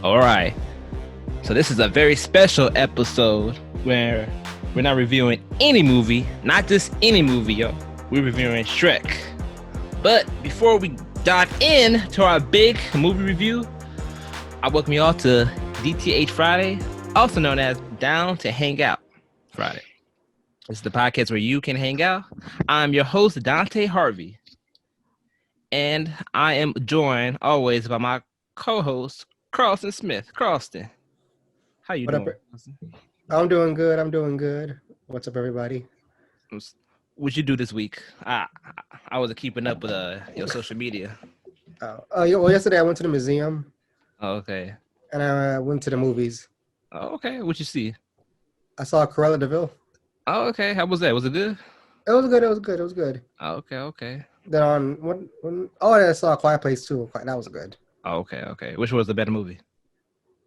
All right. So this is a very special episode where we're not reviewing any movie, not just any movie, yo. We're reviewing Shrek. But before we dive in to our big movie review, I welcome you all to DTH Friday, also known as Down to Hang Out Friday. This is the podcast where you can hang out. I'm your host, Dante Harvey. And I am joined always by my co-host, CARLSTON Smith. CARLSTON, how you doing? I'm doing good. What's up, everybody? What you do this week? I wasn't keeping up with your social media. Well, yesterday I went to the museum. Oh, okay. And I went to the movies. Oh, okay. What you see? I saw Cruella de Vil. Oh, okay. How was that? Was it good? It was good. Oh, okay. Then I saw A Quiet Place too. That was good. Oh, okay. Which was the better movie?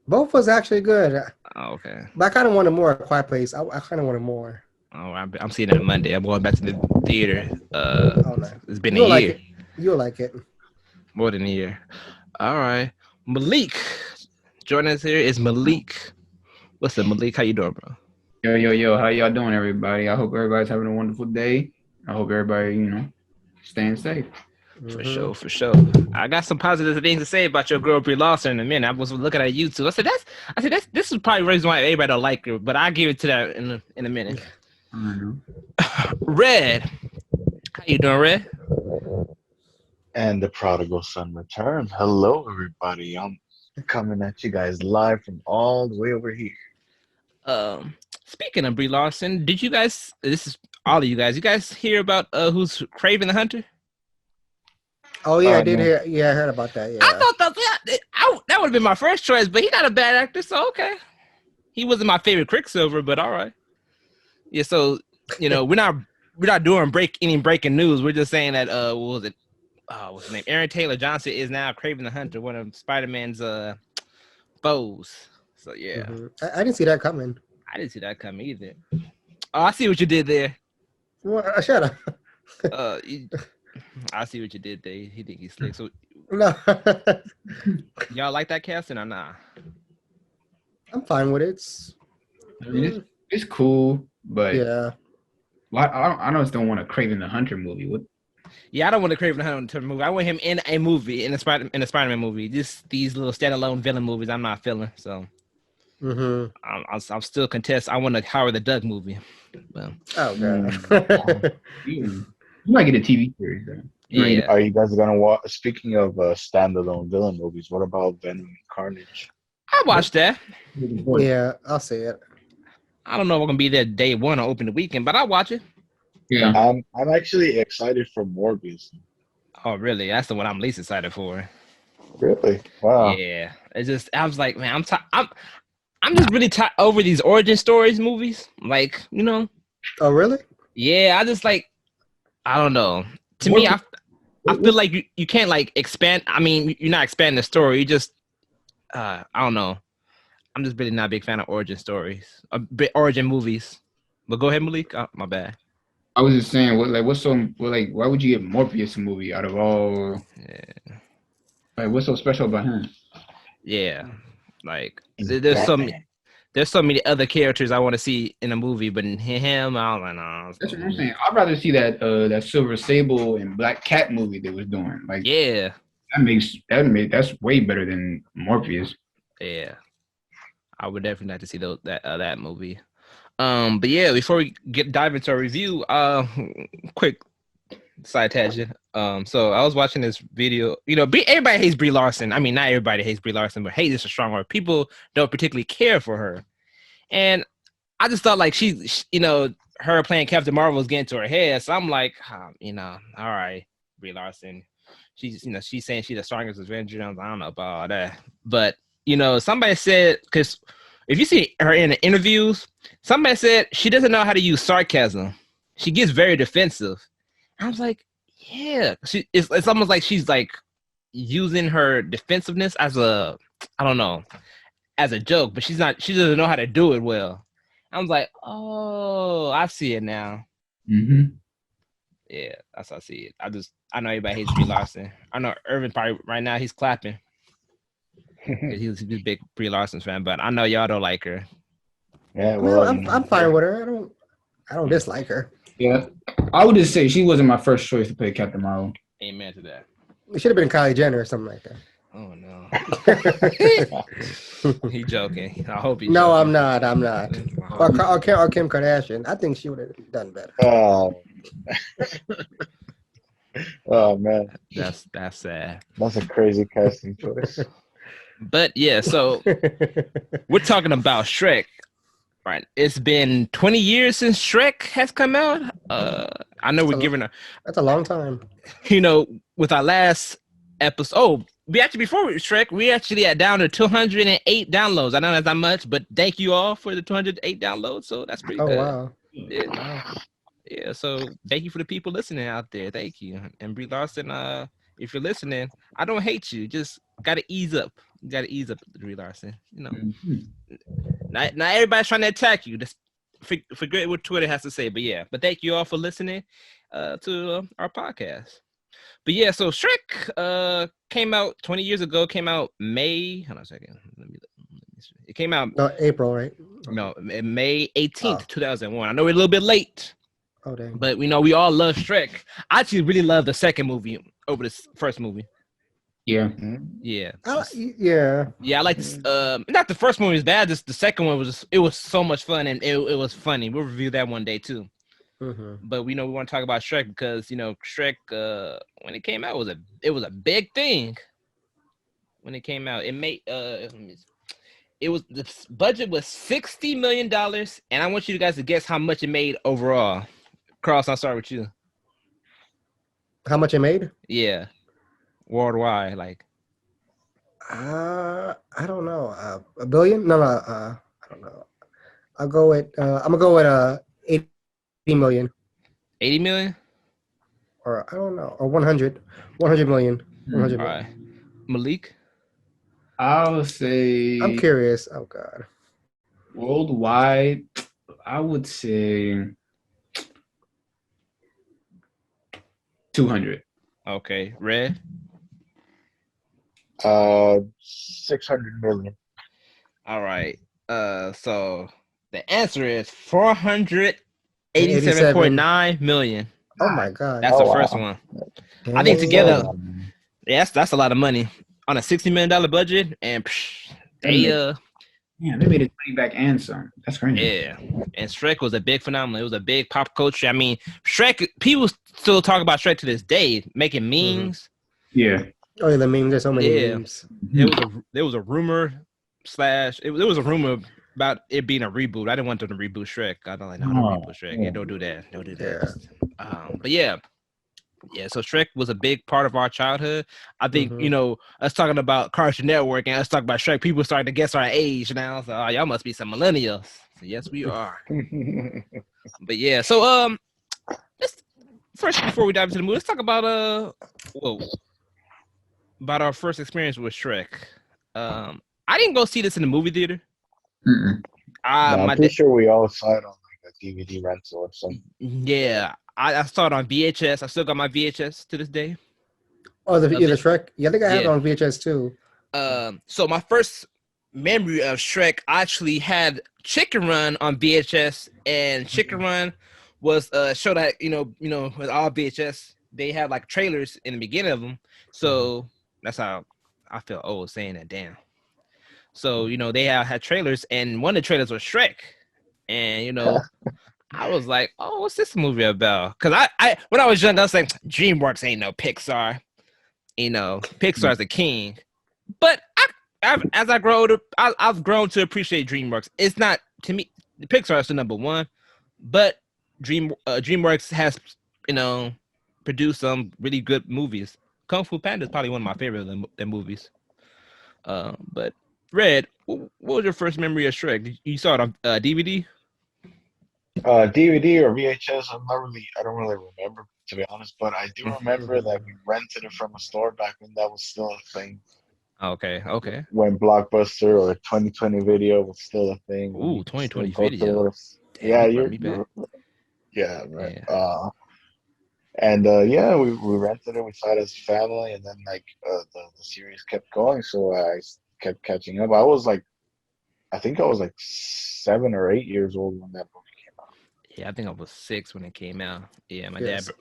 Both was actually good. Oh, okay. But I kind of wanted more A Quiet Place. I kind of wanted more. Oh, I'm seeing it on Monday. I'm going back to the theater. No. It's been a year. You'll like it. More than a year. All right. Malik. Joining us here is Malik. What's up, Malik? How you doing, bro? Yo. How y'all doing, everybody? I hope everybody's having a wonderful day. I hope everybody, staying safe. For sure. I got some positive things to say about your girl Brie Larson in a minute. I was looking at YouTube. I said this is probably the reason why everybody don't like her, but I'll give it to that in a minute. Red. How you doing, Red? And the prodigal son returned. Hello, everybody. I'm coming at you guys live from all the way over here. Speaking of Brie Larson, did you guys? This is all of you guys hear about who's Craven the Hunter? Oh yeah, I did hear. Yeah, I heard about that. Yeah, I thought that would have been my first choice, but he's not a bad actor, so okay. He wasn't my favorite Quicksilver, but all right. Yeah, so we're not doing any breaking news. We're just saying that what was it? What's his name? Aaron Taylor Johnson is now Craven the Hunter, one of Spider-Man's foes. So yeah, I didn't see that coming. I didn't see that coming either. Oh, I see what you did there. Well, shut up. I see what you did there. He think he's slick. So no, y'all like that casting or not? I'm fine with it. It's cool, but yeah. Well, I just don't want a Craven the Hunter movie. Yeah, I don't want to Craven the Hunter movie. I want him in a movie, in a Spider-Man movie. Just these little standalone villain movies, I'm not feeling. So, I'm still contest. I want a Howard the Duck movie. Well, oh god, you might get a TV series. Then. Yeah. Are you guys gonna watch? Speaking of standalone villain movies, what about Venom and Carnage? I watched that. Yeah, I'll see it. I don't know if I'm gonna be there day one or open the weekend, but I'll watch it. Yeah, I'm actually excited for Morbius. Oh, really? That's the one I'm least excited for. Really? Wow. Yeah. It's just I was like, man, I'm just really over these origin stories movies. Like, Oh, really? Yeah, I just like, I don't know. To me, I feel like you can't like expand. I mean, you're not expanding the story. You just, I don't know. I'm just really not a big fan of origin stories, origin movies. But go ahead, Malik. Oh, my bad. I was just saying, why would you give Morbius a movie out of all? Yeah. Like, what's so special about him? Yeah, like there's so many other characters I want to see in a movie, but in him, I don't know. That's what I'm saying. I'd rather see that Silver Sable and Black Cat movie they was doing. Like, yeah, that's way better than Morbius. Yeah, I would definitely like to see that movie. But yeah, before we dive into our review, quick side tangent. So I was watching this video. Everybody hates Brie Larson. I mean, not everybody hates Brie Larson, but hate is a strong word. People don't particularly care for her, and I just thought like her playing Captain Marvel was getting to her head. So I'm like, all right, Brie Larson. She's saying she's the strongest Avenger. I don't know about all that, but somebody said, because if you see her in the interviews, somebody said she doesn't know how to use sarcasm. She gets very defensive. I was like, yeah, it's almost like she's like using her defensiveness as a joke, but she doesn't know how to do it well. I was like, oh, I see it now. Yeah, that's how I see it. I know everybody hates Brie Larson. I know Irvin probably right now he's clapping. He's a big Brie Larson fan, but I know y'all don't like her. Yeah, I mean, well, I'm fine with her. I don't dislike her. Yeah, I would just say she wasn't my first choice to play Captain Marvel. Amen to that. It should have been Kylie Jenner or something like Oh no, that. he joking. I hope he's No, I'm joking. not. I'm not. Or Kim Kardashian. I think she would have done better. oh, oh man, That's sad. that's a crazy casting choice. But yeah, so we're talking about Shrek, right? It's been 20 years since Shrek has come out. I know we're giving That's a long time. with our last episode. Oh, we actually before Shrek, we actually had down to 208 downloads. I know that's not much, but thank you all for the 208 downloads. So that's pretty Oh good. wow. Yeah. Wow. Yeah, so thank you for the people listening out there. Thank you. And Brie Larson, if you're listening, I don't hate you. Just gotta ease up. You gotta ease up, Brie Larson. Not everybody's trying to attack you. Just forget what Twitter has to say. But yeah, but thank you all for listening to our podcast. But yeah, so Shrek came out 20 years ago. Came out May. Hold on a second. Let me see. It came out April, right? no May 18th, 2001. I know we're a little bit late. Oh dang. But we love Shrek. I actually really love the second movie over the first movie. Yeah. Yeah. Yeah. Yeah, I like not the first movie was bad, just the second one was so much fun and it was funny. We'll review that one day too. Mm-hmm. But we want to talk about Shrek because Shrek when it came out it was a big thing. When it came out, it made it was the budget was $60 million, and I want you guys to guess how much it made overall. Carlston, I'll start with you. How much it made? Yeah, worldwide, like. I don't know. A billion? No. I don't know. I'll go with. I'm gonna go with 80 million. 80 million? Or I don't know. Or 100 million. 100 All million. right, Malik. I'll say. I'm curious. Oh God. Worldwide, I would say 200. Okay, Red. 600 million. All right. So the answer is 487.9 million. Oh my God. That's the first one. I think together, that's a lot of money on a $60 million budget, and Yeah, they made it money back and some. That's crazy. Yeah, and Shrek was a big phenomenon. It was a big pop culture. I mean, Shrek. People still talk about Shrek to this day, making memes. Yeah. Oh, yeah, the memes. There's so many memes. There was a rumor there was a rumor about it being a reboot. I didn't want them to reboot Shrek. I don't like, no, don't reboot Shrek. Yeah, don't do that. Don't do that. Yeah. But yeah. Yeah, so Shrek was a big part of our childhood. I think, us talking about Cartoon Network and us talking about Shrek, people starting to guess our age now. So, y'all must be some millennials. So, yes, we are. But yeah, so let's first, before we dive into the movie, let's talk about about our first experience with Shrek. I didn't go see this in the movie theater. I'm pretty sure we all saw it on like a DVD rental or something. Yeah, I saw it on VHS. I still got my VHS to this day. Oh, the Shrek. Yeah, I think I have it on VHS too. So my first memory of Shrek, I actually had Chicken Run on VHS, and Chicken Run was a show that with all VHS they had like trailers in the beginning of them. So that's how I feel old saying that. Damn. So they had trailers, and one of the trailers was Shrek, and I was like, oh, what's this movie about? Because I when I was young, I was like, DreamWorks ain't no Pixar. Pixar's the king. But as I grow up, I've grown to appreciate DreamWorks. It's not, to me, Pixar is the number one, but DreamWorks has, produced some really good movies. Kung Fu Panda is probably one of my favorite of their movies. But Red, what was your first memory of Shrek? You saw it on DVD? DVD or VHS, I don't really remember, to be honest, but I do remember that we rented it from a store back when that was still a thing. Okay. When Blockbuster or 2020 Video was still a thing. Ooh, 2020 Video. Damn, yeah, right. Yeah. We rented it. We saw it as a family, and then the series kept going. So I kept catching up. I think I was like 7 or 8 years old when that movie came out. Yeah, I think I was 6 when it came out. Yeah, my dad. Yes.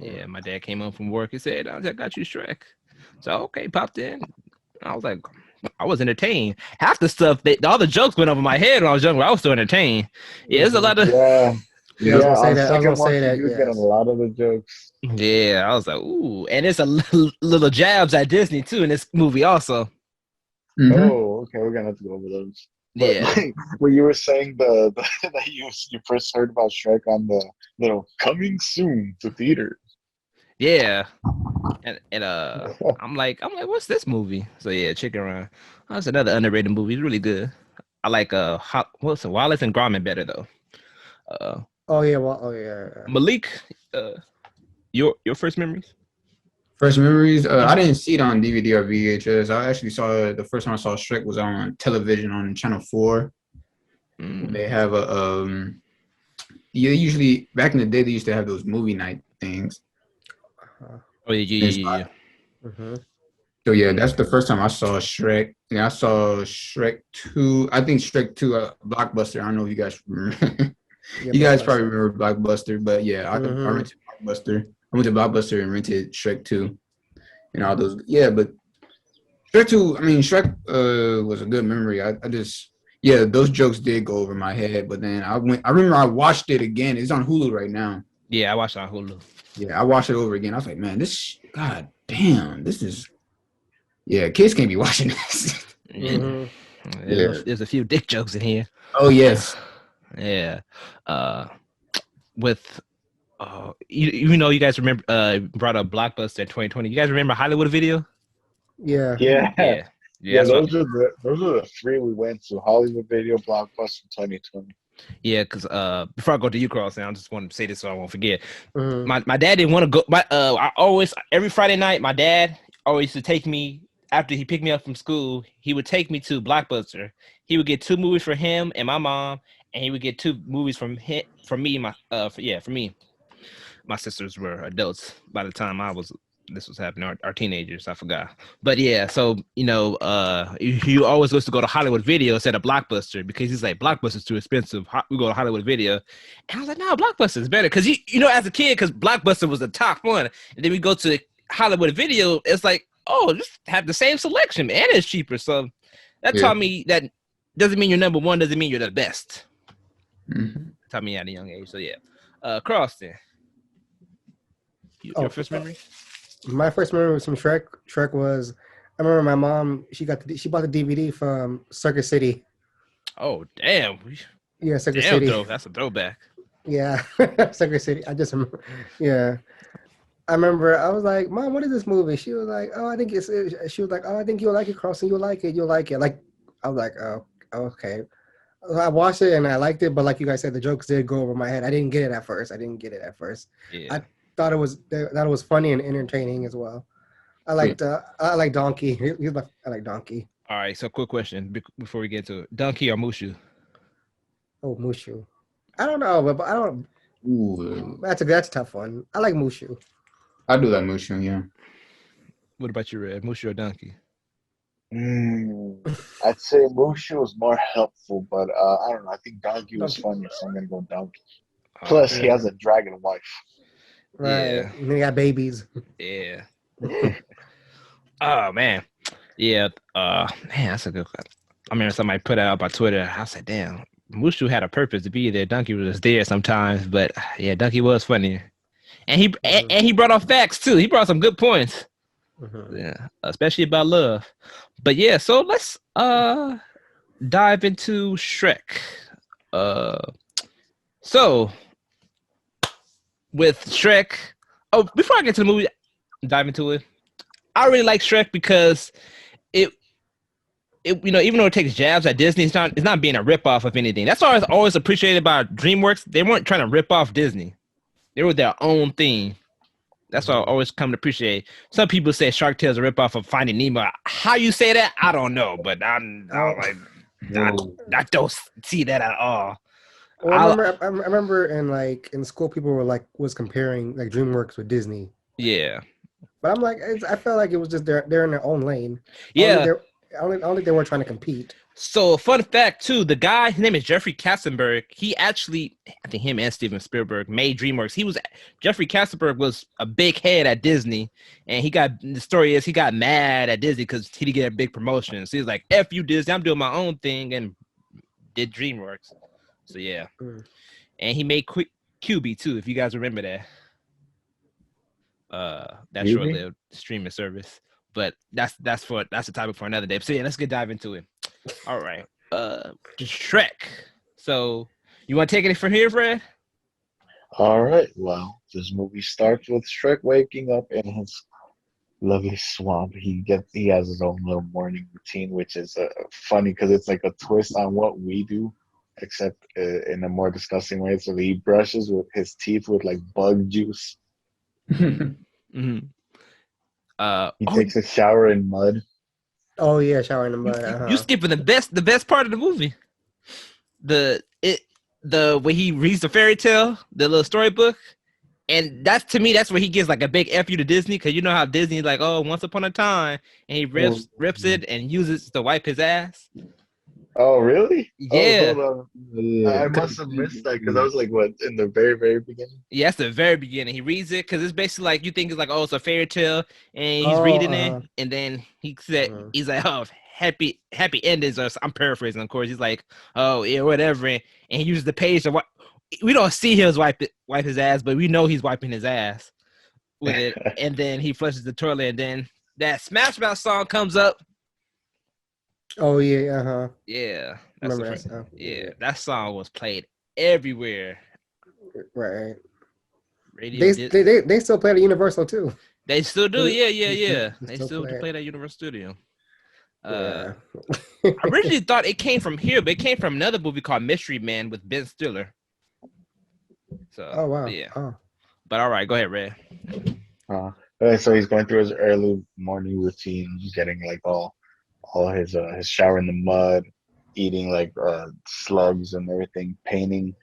Yeah, my dad came home from work. He said, "I got you Shrek." So okay, popped in. I was like, I was entertained. Half the stuff, all the jokes went over my head when I was younger. I was still entertained. Yeah, there's a lot of. Yeah, Yeah, I was Yeah. gonna say on that. I was gonna second say watch, you that. do get a Yes. lot of the jokes. Yeah, I was like, ooh, and it's a little jabs at Disney too in this movie also. Mm-hmm. Oh, okay, we're gonna have to go over those. But Yeah, like when you were saying the that you first heard about Shrek on the little coming soon to theater. yeah, and I'm like, what's this movie? So yeah, Chicken Run. That's another underrated movie. It's really good. I like what's it, Wallace and Gromit better though. Uh, Oh yeah. Well. Oh yeah. Malik, uh, your first memories? First memories. I Mhm. didn't see it on DVD or VHS. I actually saw it. The first time I saw Shrek was on television on Channel 4. Mm. They have a yeah, usually back in the day they used to have those movie night things. Uh, Oh yeah, And so, yeah, yeah, mm-hmm. so yeah, that's the first time I saw Shrek. And I saw Shrek 2. I think Shrek 2 Blockbuster. I don't know if you guys remember. Yeah. You guys probably Blockbuster. remember Blockbuster, but yeah, I Mm-hmm. rented Blockbuster. I went to Blockbuster and rented Shrek 2 and all those. Yeah, but Shrek 2, I mean, Shrek was a good memory. I just, yeah, those jokes did go over my head, but then I remember I watched it again. It's on Hulu right now. yeah. I watched it on Hulu. Yeah, I watched it over again. I was like, man, god damn, this is, yeah, kids can't be watching this. Yeah, Mm-hmm. Yeah. there's a few dick jokes in here. Oh, yes. Yeah, uh, with you know, you guys remember brought up Blockbuster in 2020. You guys remember Hollywood Video? Yeah. Yeah, Yeah, yeah, yeah. that's what. Those are the three we went to: Hollywood Video, Blockbuster, 2020. Yeah, because before I go to you, Carlson, I just want to say this so I won't forget. Mm-hmm. My dad didn't want to go. I always every Friday night, my dad always used to take me after he picked me up from school. He would take me to Blockbuster. He would get 2 movies for him and my mom, and he would get 2 movies from me. For me. My sisters were adults by the time this was happening. Our teenagers, I forgot. But yeah, so he always goes to go to Hollywood Video instead of Blockbuster because he's like Blockbuster's too expensive. We go to Hollywood Video, and I was like, no, Blockbuster is better because as a kid, because Blockbuster was the top one, and then we go to Hollywood Video, it's like, oh, just have the same selection and it's cheaper. So that Yeah. taught me that doesn't mean you're number one, doesn't mean you're the best. Mhm. Taught me at a young age. So yeah, CARLSTON. Your first memory? My first memory was from Shrek. Shrek was. I remember my mom. She bought the DVD from Circus City. Oh damn! Yeah, Circus Damn, City. that's a throwback. Yeah, Circuit City. I just remember. Yeah, I remember. I was like, "Mom, what is this movie?" She was like, "Oh, I think it's." She was like, "Oh, I think you'll like it, Carlson. You'll like it. You'll like it." Like, I was like, "Oh, okay." I watched it and I liked it, but like you guys said, the jokes did go over my head. I didn't get it at first. Yeah. I thought it was funny and entertaining as well. I like Donkey. I like Donkey. All right. So, quick question before we get to it: Donkey or Mushu? Oh, Mushu. I don't know, but I don't. Ooh, That's a tough one. I like Mushu. I do like motion, yeah. What about you, Red? Mushu or Donkey? I'd say Mushu was more helpful, but I don't know. I think Donkey was Donkey. funnier, so I'm gonna go Donkey. Oh, Plus, he Yeah. has a dragon wife. Right. Yeah. And they got babies. yeah. Oh man. Yeah. Man, that's a good one. I remember somebody put it out on Twitter. I said, "Damn, Mushu had a purpose to be there. Donkey was just there sometimes, but yeah, Donkey was funny, and he brought up facts too. He brought some good points. Mhm. Yeah, especially about love. But yeah, so let's dive into Shrek. So with Shrek, before I get to the movie, dive into it. I really like Shrek because it even though it takes jabs at Disney, it's not being a ripoff of anything. That's what I always appreciated about DreamWorks. They weren't trying to rip off Disney. They were their own thing. That's what I always come to appreciate. Some people say Shark Tale is a ripoff of Finding Nemo. How you say that, I don't know, but I don't see that at all. Well, I remember in school people was comparing like DreamWorks with Disney, Yeah, but I'm like I felt like it was just they're in their own lane. yeah. I don't think they were trying to compete. So, fun fact too: the guy, his name is Jeffrey Katzenberg. He actually, I think him and Steven Spielberg made DreamWorks. Jeffrey Katzenberg was a big head at Disney, and the story is he got mad at Disney because he didn't get a big promotion. So he's like, "F you, Disney! I'm doing my own thing," and did DreamWorks. So yeah, and he made QB too, if you guys remember that. That QB? short-lived streaming service. But that's the topic for another day. So yeah, let's dive into it. All right. Shrek. So you want to take it from here, Fred? All right. Well, this movie starts with Shrek waking up in his lovely swamp. He has his own little morning routine, which is funny because it's like a twist on what we do, except in a more disgusting way. So he brushes with his teeth with like bug juice. Mm-hmm. He takes a shower in mud. Oh yeah, shower in the mud. You skipping the best part of the movie. The way he reads the fairy tale, the little storybook, and that's where he gives like a big F you to Disney, because you know how Disney's like, oh, once upon a time, and he rips it and uses it to wipe his ass. Oh really? Yeah. Oh, hold on. I must have missed that because I was like, what, in the very, very beginning? Yeah, that's the very beginning. He reads it because it's basically like you think it's like, oh, it's a fairy tale, and he's reading it, and then he's like, oh, happy endings. Or I'm paraphrasing, of course. He's like, oh yeah, whatever, and he uses the page to we don't see him wipe his ass, but we know he's wiping his ass with it, and then he flushes the toilet, and then that Smash Mouth song comes up. Oh yeah, Yeah, remember that song? Yeah, that song was played everywhere. Right. Radio. They still play at Universal too. They still do. Yeah. They still play at Universal Studio. Yeah. I originally thought it came from here, but it came from another movie called Mystery Man with Ben Stiller. So. Oh wow. Yeah. Oh. But all right, go ahead, Red. So he's going through his early morning routine, getting like all his shower in the mud, eating like slugs and everything, painting.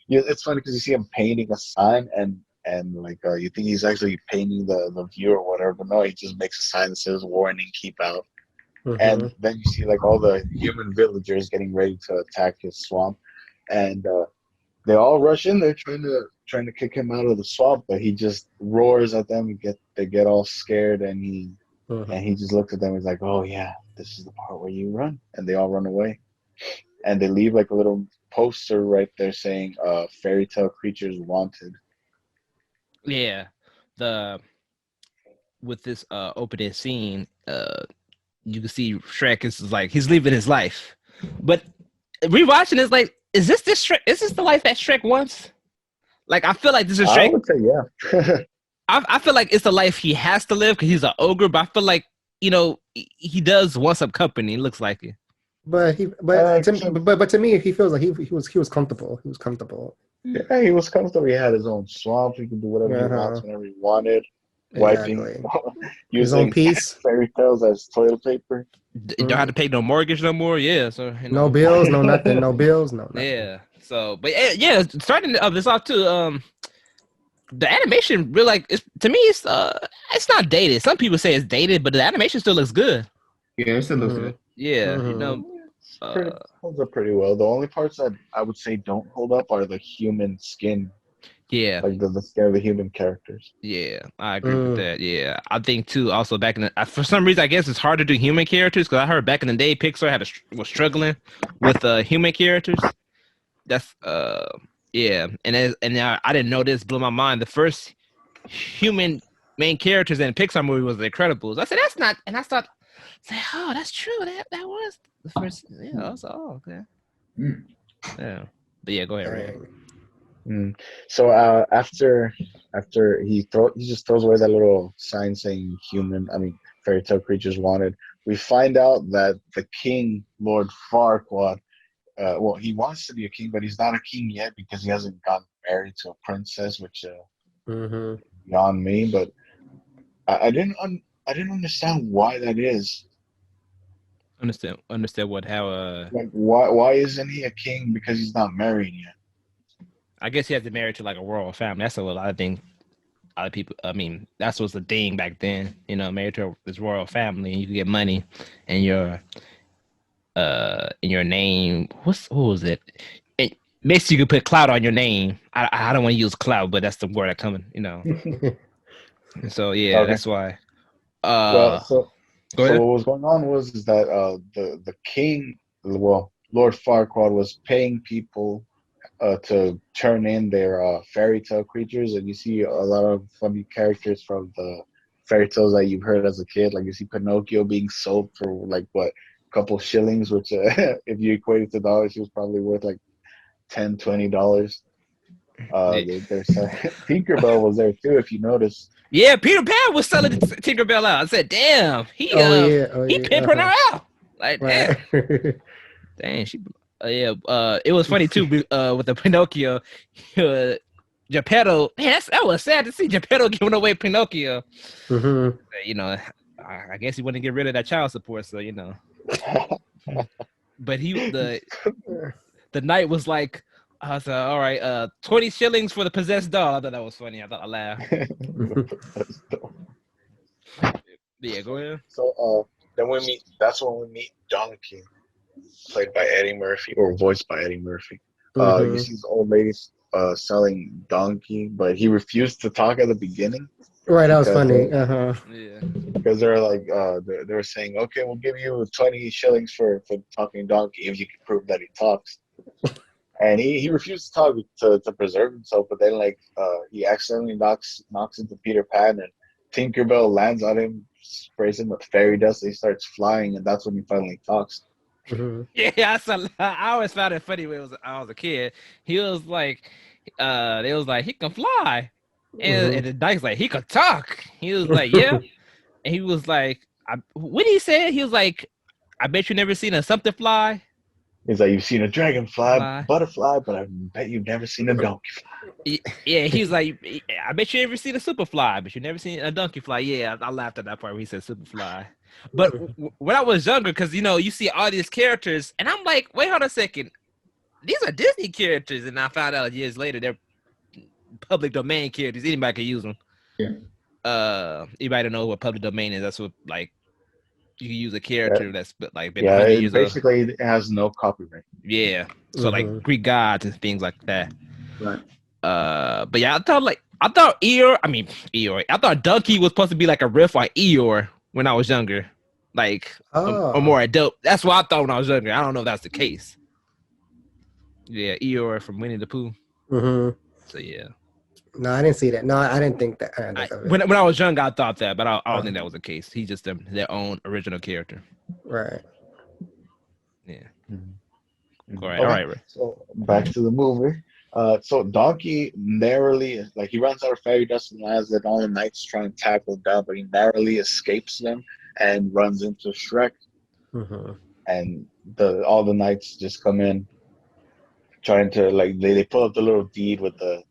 It's funny because you see him painting a sign and like you think he's actually painting the view or whatever, but no, he just makes a sign that says "Warning, keep out." And then you see like all the human villagers getting ready to attack his swamp, and they all rush in there trying to kick him out of the swamp, but he just roars at them. They get all scared, and he just looks at them and is like, oh yeah, this is the part where you run. And they all run away. And they leave like a little poster right there saying fairy tale creatures wanted. Yeah. With this opening scene, you can see Shrek is like he's living his life. But rewatching is like, is this Shrek? Is this the life that Shrek wants? Like, I feel like this is Shrek. I would say yeah. I feel like it's the life he has to live because he's an ogre, but I feel like, he does want some company. It looks like it. But to me, he feels like he was comfortable. He was comfortable. Yeah, he was comfortable. He had his own swamp. He could do whatever he wants whenever he wanted. Exactly. Wiping, his own piece. Fairy tales as toilet paper. Don't have to pay no mortgage no more. Yeah, so no bills, no nothing, no bills, no nothing. Yeah. So, but yeah, starting this off too. The animation really to me it's not dated. Some people say it's dated, but the animation still looks good. Yeah, it still looks good. Yeah, Holds up pretty well. The only parts that I would say don't hold up are the human skin. Yeah, like the skin of the human characters. Yeah, I agree with that. Yeah, I think too. Also, back in for some reason, I guess it's hard to do human characters because I heard back in the day Pixar was struggling with human characters. That's yeah, and I didn't know this, blew my mind. The first human main characters in a Pixar movie was The Incredibles. I said that's not, and I thought, oh, that's true. That was the first. Yeah, I was okay. Yeah, but yeah, go ahead, Ray. So after he just throws away that little sign saying fairy tale creatures wanted, we find out that the king, Lord Farquaad, he wants to be a king, but he's not a king yet because he hasn't gotten married to a princess, which beyond me. But I didn't understand why that is. Understand what how like why isn't he a king because he's not married yet? I guess he has to marry to like a royal family. That's a lot of things. other people. I mean, that's what's the thing back then. You know, married to this royal family, and you could get money, and in your name. What was it? It makes you could put cloud on your name. I don't want to use cloud, but that's the word that coming. You know. So yeah, Okay. that's why. Well, Go so ahead. what was going on was is that the king, well, Lord Farquaad was paying people to turn in their fairy tale creatures, and you see a lot of funny characters from the fairy tales that you've heard as a kid. Like you see Pinocchio being sold for like what, a couple shillings, which if you equate it to dollars, he was probably worth like $10, $20. Yeah. There's Tinkerbell was there too, if you notice. Yeah, Peter Pan was selling Tinkerbell out. I said, "Damn, Oh yeah, oh he yeah. pimping her out." Like, damn, Right. dang, she. Yeah, it was funny too. With the Pinocchio, Geppetto. Man, that was sad to see Geppetto giving away Pinocchio. Mm-hmm. You know, I guess he wanted to get rid of that child support, so you know. But the knight was like, I was all right, 20 shillings for the possessed doll. I thought that was funny. I thought I laughed. That's dope. Yeah, go ahead. So then we meet. That's when we meet Donkey, played by Eddie Murphy or voiced by Eddie Murphy. You Mm-hmm. see this old lady selling donkey, but he refused to talk at the beginning Right, that was because funny. Uh-huh. Yeah. they're like they're saying, okay, we'll give you 20 shillings for talking donkey if you can prove that he talks. And he refused to talk to preserve himself, but then like he accidentally knocks into Peter Pan, and Tinkerbell lands on him, sprays him with fairy dust, and he starts flying, and that's when he finally talks. Mm-hmm. Yeah, I always found it funny when I was a kid. He was like, they was like, he can fly. And Mm-hmm. the Dyke's like, he could talk. He was like, yeah. And he was like, what did he say? He was like, I bet you never seen a something fly. He's like, you've seen a dragonfly, Fly. butterfly, but I bet you've never seen a donkey fly. Yeah, he was like, I bet you never seen a super fly, but you never seen a donkey fly. Yeah, I laughed at that part when he said super fly. But when I was younger, because you know, you see all these characters, and I'm like, wait, hold on a second. These are Disney characters, and I found out years later they're public domain characters. Anybody can use them. Yeah. Anybody know what public domain is? That's what like you can use a Yeah, character that's like been yeah, 100 years old. basically it has no copyright. Yeah. So Mm-hmm. like Greek gods and things like that. Right. But yeah, I thought Eeyore. I thought Donkey was supposed to be like a riff on Eeyore when I was younger, like or more Oh. adult. That's what I thought when I was younger. I don't know if that's the case. Yeah, Eeyore from Winnie the Pooh. Mm-hmm. So yeah, No, I didn't see that. No, I didn't think that. I didn't think of it. when I was young, I thought that, but I don't think that was the case. He's just their own original character. Right. Yeah. Mhm. All right. Okay. All right. So back to the movie. So Donkey narrowly, like he runs out of fairy dust and lands, and all the knights try and tackle him down, but he narrowly escapes them and runs into Shrek. Mm-hmm. And all the knights just come in, trying to like they pull up the little deed with the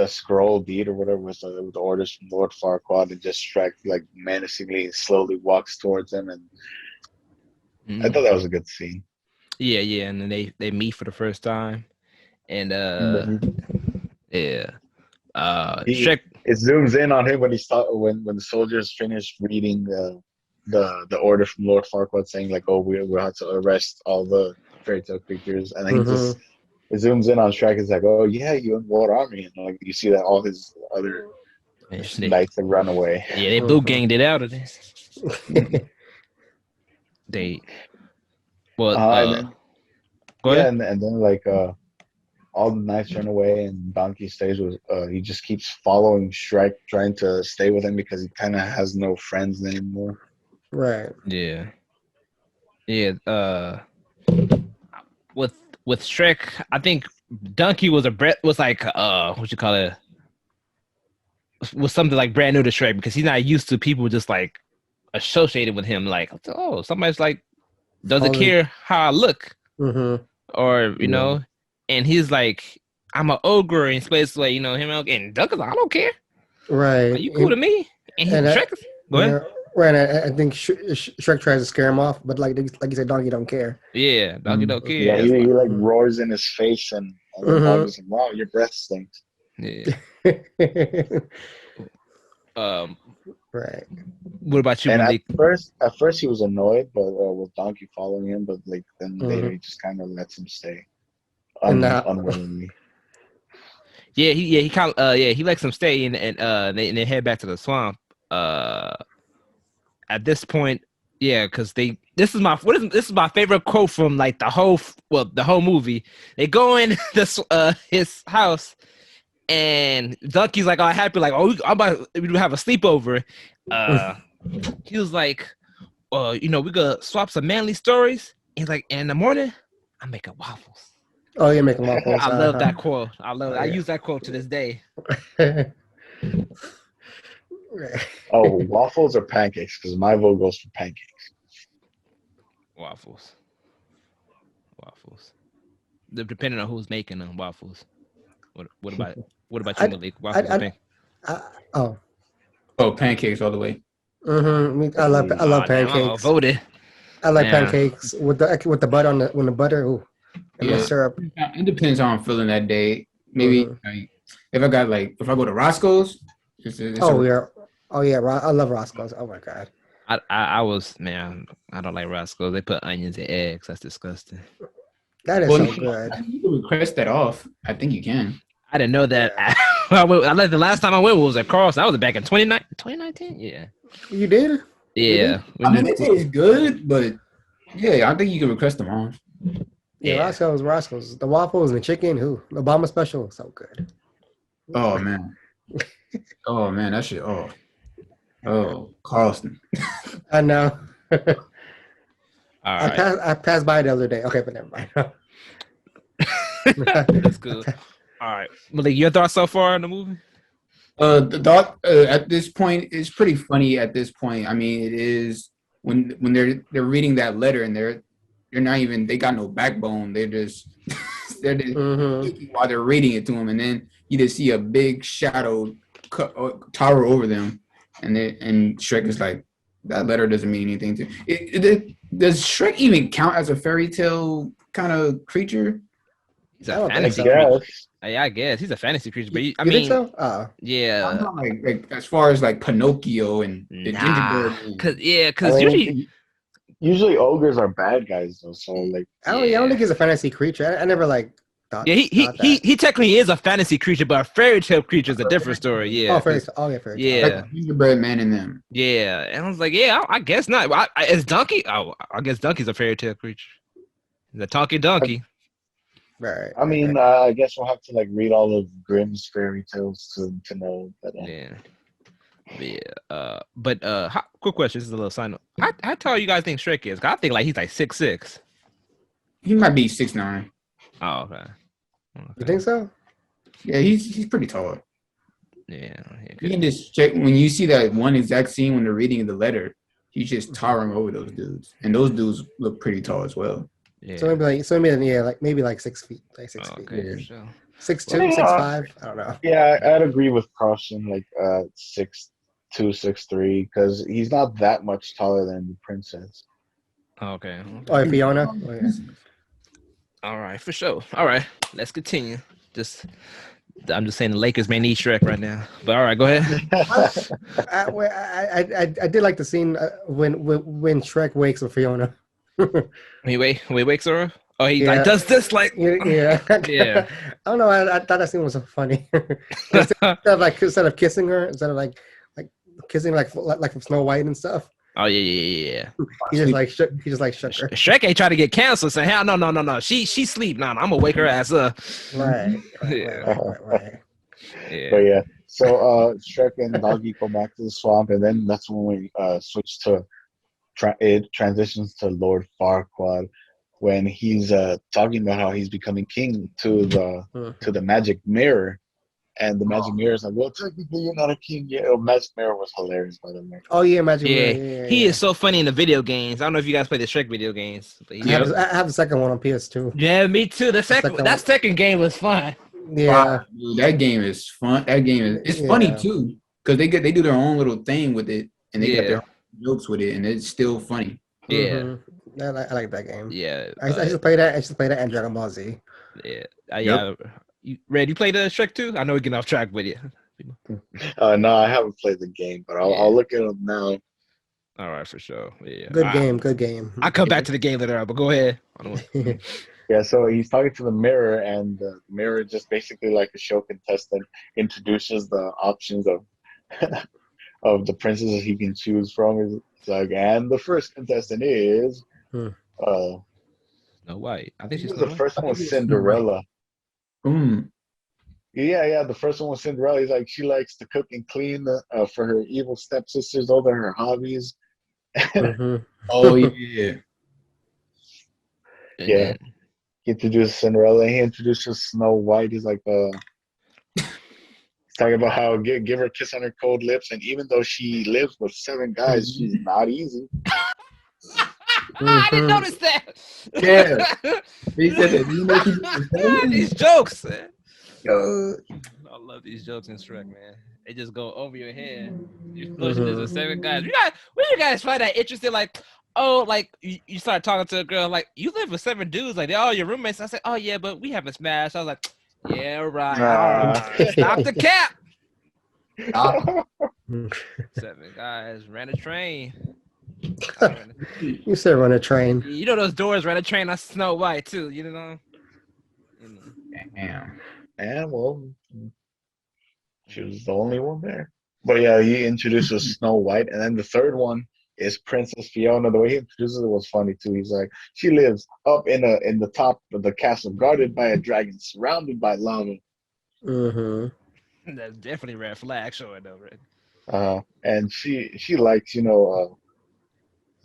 scroll deed or whatever with the orders from Lord Farquaad, and just Shrek like menacingly slowly walks towards them, and I thought that was a good scene. Yeah, and then they meet for the first time, and yeah, Shrek. It zooms in on him when when the soldiers finish reading the order from Lord Farquaad saying like, oh, we have to arrest all the fairy tale creatures, and then he just it zooms in on Shrek. It's like, oh yeah, you and Lord Army, and like you see that all his other knights have run away. Yeah, they blue ganged it out of this. They well, and then, go ahead. and then like all the knights run away, and Donkey stays with. He just keeps following Shrek, trying to stay with him because he kind of has no friends anymore. Right. Yeah. With Shrek, I think Donkey was like what you call it, was something like brand new to Shrek because he's not used to people just like associated with him. Like, oh, somebody's like doesn't care how I look, or you know, and he's like, I'm an ogre, and space like you know him and Donkey's like, I don't care. Right. Are you cool to me? And Shrek, go ahead. Right, I think Shrek tries to scare him off, but like you said, Donkey don't care. Yeah, Donkey don't care. Yeah, he like roars in his face, and Donkey's like, wow, your breath stinks. Yeah. Um, Right. what about you, And Malik? at first he was annoyed, but with Donkey following him, but like then later Mhm. he just kind of lets him stay And now, unwillingly. He kind of he lets him stay and they head back to the swamp. Uh, at this point, yeah, because this is my favorite quote from like the whole movie. They go in his house and Donkey's like all happy, like, oh, I'm about to have a sleepover. He was like, we gonna swap some manly stories. He's like, and in the morning, I'm making waffles. oh, you're making waffles. I love that quote. I love it. Oh, I yeah. use that quote to this day. Oh, waffles or pancakes? Because my vote goes for pancakes. Waffles. Depending on who's making them, waffles. What about you, Malik? Waffles or pancakes? Oh. Oh, pancakes all the way. I love Damn, I'm pancakes. voted. I like Man. pancakes with the butter on the butter. Ooh, and the Yeah. syrup. It depends how I'm feeling that day. Maybe like, if I go to Roscoe's. Oh yeah. I love Roscoe's. Oh my god. I was, man, I don't like Roscoe. They put onions and eggs. That's disgusting. That is Well, so good. You can request that off. I think you can. I didn't know that. I like the last time I went was at CARLSTON. That was back in 2019. Yeah. You did? Yeah. I mean, they taste good, but yeah, I think you can request them on. Yeah, Roscoe's. The waffles and the chicken. The Obama special. So good. Oh man. That shit. Oh, CARLSTON. I know. All right. I passed by the other day. Okay, but never mind. That's good. All right. Malik, your thoughts so far on the movie? The thought at this point is pretty funny. At this point, I mean, it is when they're reading that letter and they're not even, they got no backbone. They're just while they're reading it to him, and then you just see a big shadow tower over them, and Shrek is like, that letter doesn't mean anything to it. Does Shrek even count as a fairy tale kind of creature? He's a fantasy I creature. guess. Yeah, I guess he's a fantasy creature, but You think so? yeah. I'm not like as far as like Pinocchio and the gingerbread. Because Usually ogres are bad guys though. So like, I don't think he's a fantasy creature. I never like thought. Yeah, he technically is a fantasy creature, but a fairy tale creature is a different story. Yeah. Fairy tale. Yeah. Like the gingerbread man in them. Yeah, and I was like, yeah, I guess not. Is Donkey? Oh, I guess Donkey's a fairy tale creature. The talkie donkey. Right. I mean, I guess we'll have to like read all of Grimm's fairy tales to know that. Quick question. This is a little side note. How tall you guys think Shrek is? I think like he's like 6'6". He might be 6'9". Oh, okay. You think so? Yeah, he's pretty tall. Yeah. You can just check when you see that one exact scene when they're reading the letter. He's just towering over those dudes, and those dudes look pretty tall as well. Yeah. So maybe like 6 feet, like 6 feet. Okay, for sure. 6'2", 6'5". I don't know. Yeah, I'd agree with Carlston, like 6'2", 6'3", because he's not that much taller than the princess. Okay. Oh, Fiona. Oh, yeah. All right, for sure. All right, let's continue. I'm just saying the Lakers may need Shrek right now. But all right, go ahead. I did like the scene when Shrek wakes with Fiona. He wakes her up. Oh, he like does this like yeah. Yeah. I don't know. I thought that scene was so funny. instead of kissing her, instead of like kissing like from Snow White and stuff. Oh yeah. He just like shook her. Shrek ain't trying to get canceled, saying, "Hell no. She sleep. No, I'm gonna wake her ass up." Right. Yeah. But yeah, so Shrek and Doggy go back to the swamp, and then that's when we switch to it transitions to Lord Farquaad when he's talking about how he's becoming king to the magic mirror. And the magic mirror is like, well, technically you're not a king yet. Oh, magic mirror was hilarious, by the way. Oh yeah, magic mirror. He is so funny in the video games. I don't know if you guys play the Shrek video games. But I have the second one on PS2. Yeah, me too. That second game was fun. Yeah, dude, that game is fun. It's funny too because they do their own little thing with it, and they got their own jokes with it, and it's still funny. Yeah, I like that game. Yeah, I should play that. I should play that and Dragon Ball Z. Yeah, Red, you played Shrek 2? I know we're getting off track with you. No, I haven't played the game, but I'll look it up now. All right, for sure. Yeah. Good game. Good game. I'll come back to the game later on, but go ahead. Yeah, so he's talking to the mirror, and the mirror just basically like a show contestant introduces the options of of the princesses he can choose from. It's like, and the first contestant is Hmm. Snow White. I think she's the first one was Cinderella. Yeah, the first one was Cinderella. He's like, she likes to cook and clean for her evil stepsisters. Those are her hobbies. Mhm. Oh yeah. Yeah. He introduced Cinderella. He introduces Snow White. He's like, he's talking about how give her a kiss on her cold lips, and even though she lives with 7 guys, she's not easy. I didn't notice that. Yeah. He said that. You know, she did These jokes. Man. Yo. I love these jokes in Shrek, man. They just go over your head. You know, she lives with 7 guys. When you guys find that interesting, like, oh, like you start talking to a girl, like, you live with 7 dudes, like they're all your roommates. I said, oh yeah, but we haven't smashed. I was like, yeah, right. All right. Stop the cap. 7 guys ran a train. You said run a train. You know those doors ran a train on Snow White too. You know. Damn. And well, she was the only one there. But yeah, he introduces Snow White, and then the third one is Princess Fiona. The way he introduces it was funny too. He's like, she lives up in the top of the castle, guarded by a dragon, surrounded by lava. That's definitely red flag showing though, right? And she likes,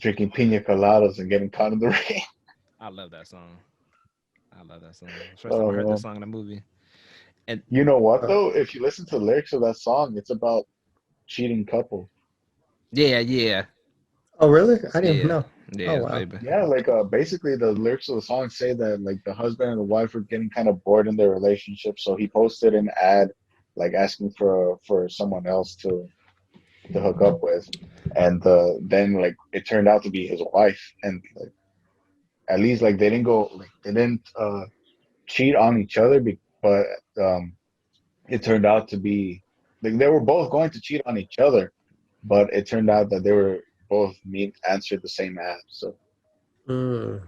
drinking pina coladas and getting caught in the rain. I love that song. First time I heard that song in a movie. And you know what though? If you listen to the lyrics of that song, it's about cheating couples. Yeah. Oh really? I didn't know. Yeah, oh, wow. Baby. Yeah, like basically the lyrics of the song say that like the husband and the wife are getting kind of bored in their relationship, so he posted an ad like asking for someone else to hook up with, and then like it turned out to be his wife, and like at least like they didn't cheat on each other, but it turned out to be like they were both going to cheat on each other, but it turned out that they were both answered the same ad. So man,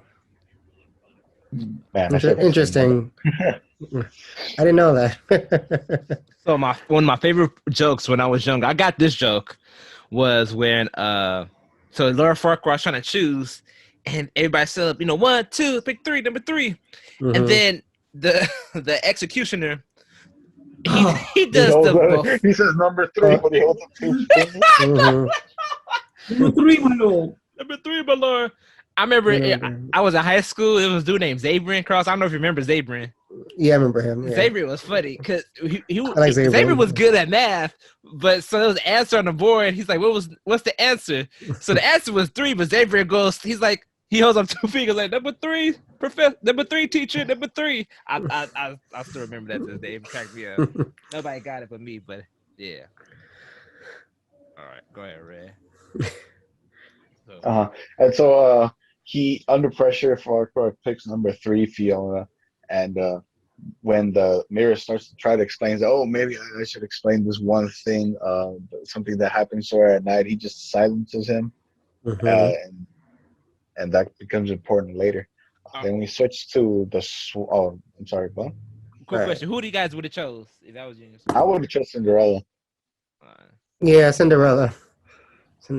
interesting. I didn't know that. So one of my favorite jokes when I was young, I got this joke, was when so Laura Farquhar was trying to choose, and everybody said up, 1, 2, pick 3, number 3, and then the executioner he does the he says number 3, but he holds up 2 fingers. Number 3, my lord. Number 3, my lord. I remember I was in high school. It was a dude named Zabrin Cross. I don't know if you remember Zabrin. Yeah, I remember him. Yeah. Zabrin was funny because Zabrin was good at math, but so there was an answer on the board. He's like, what's the answer? So the answer was 3, but Zabrin goes, he's like, he holds up 2 fingers like, number 3, professor, number 3, teacher, number 3. I still remember that to this day. It cracked me up. Nobody got it but me, but yeah. All right, go ahead, Red. And so he, under pressure, Farquhar picks number 3, Fiona, and when the mirror starts to try to explain, oh, maybe I should explain this one thing, something that happens to her at night, he just silences him, and that becomes important later. Then we switch to the I'm sorry, Bob. Quick question: who do you guys would have chose if that was you? I would have chose Cinderella. Yeah, Cinderella. I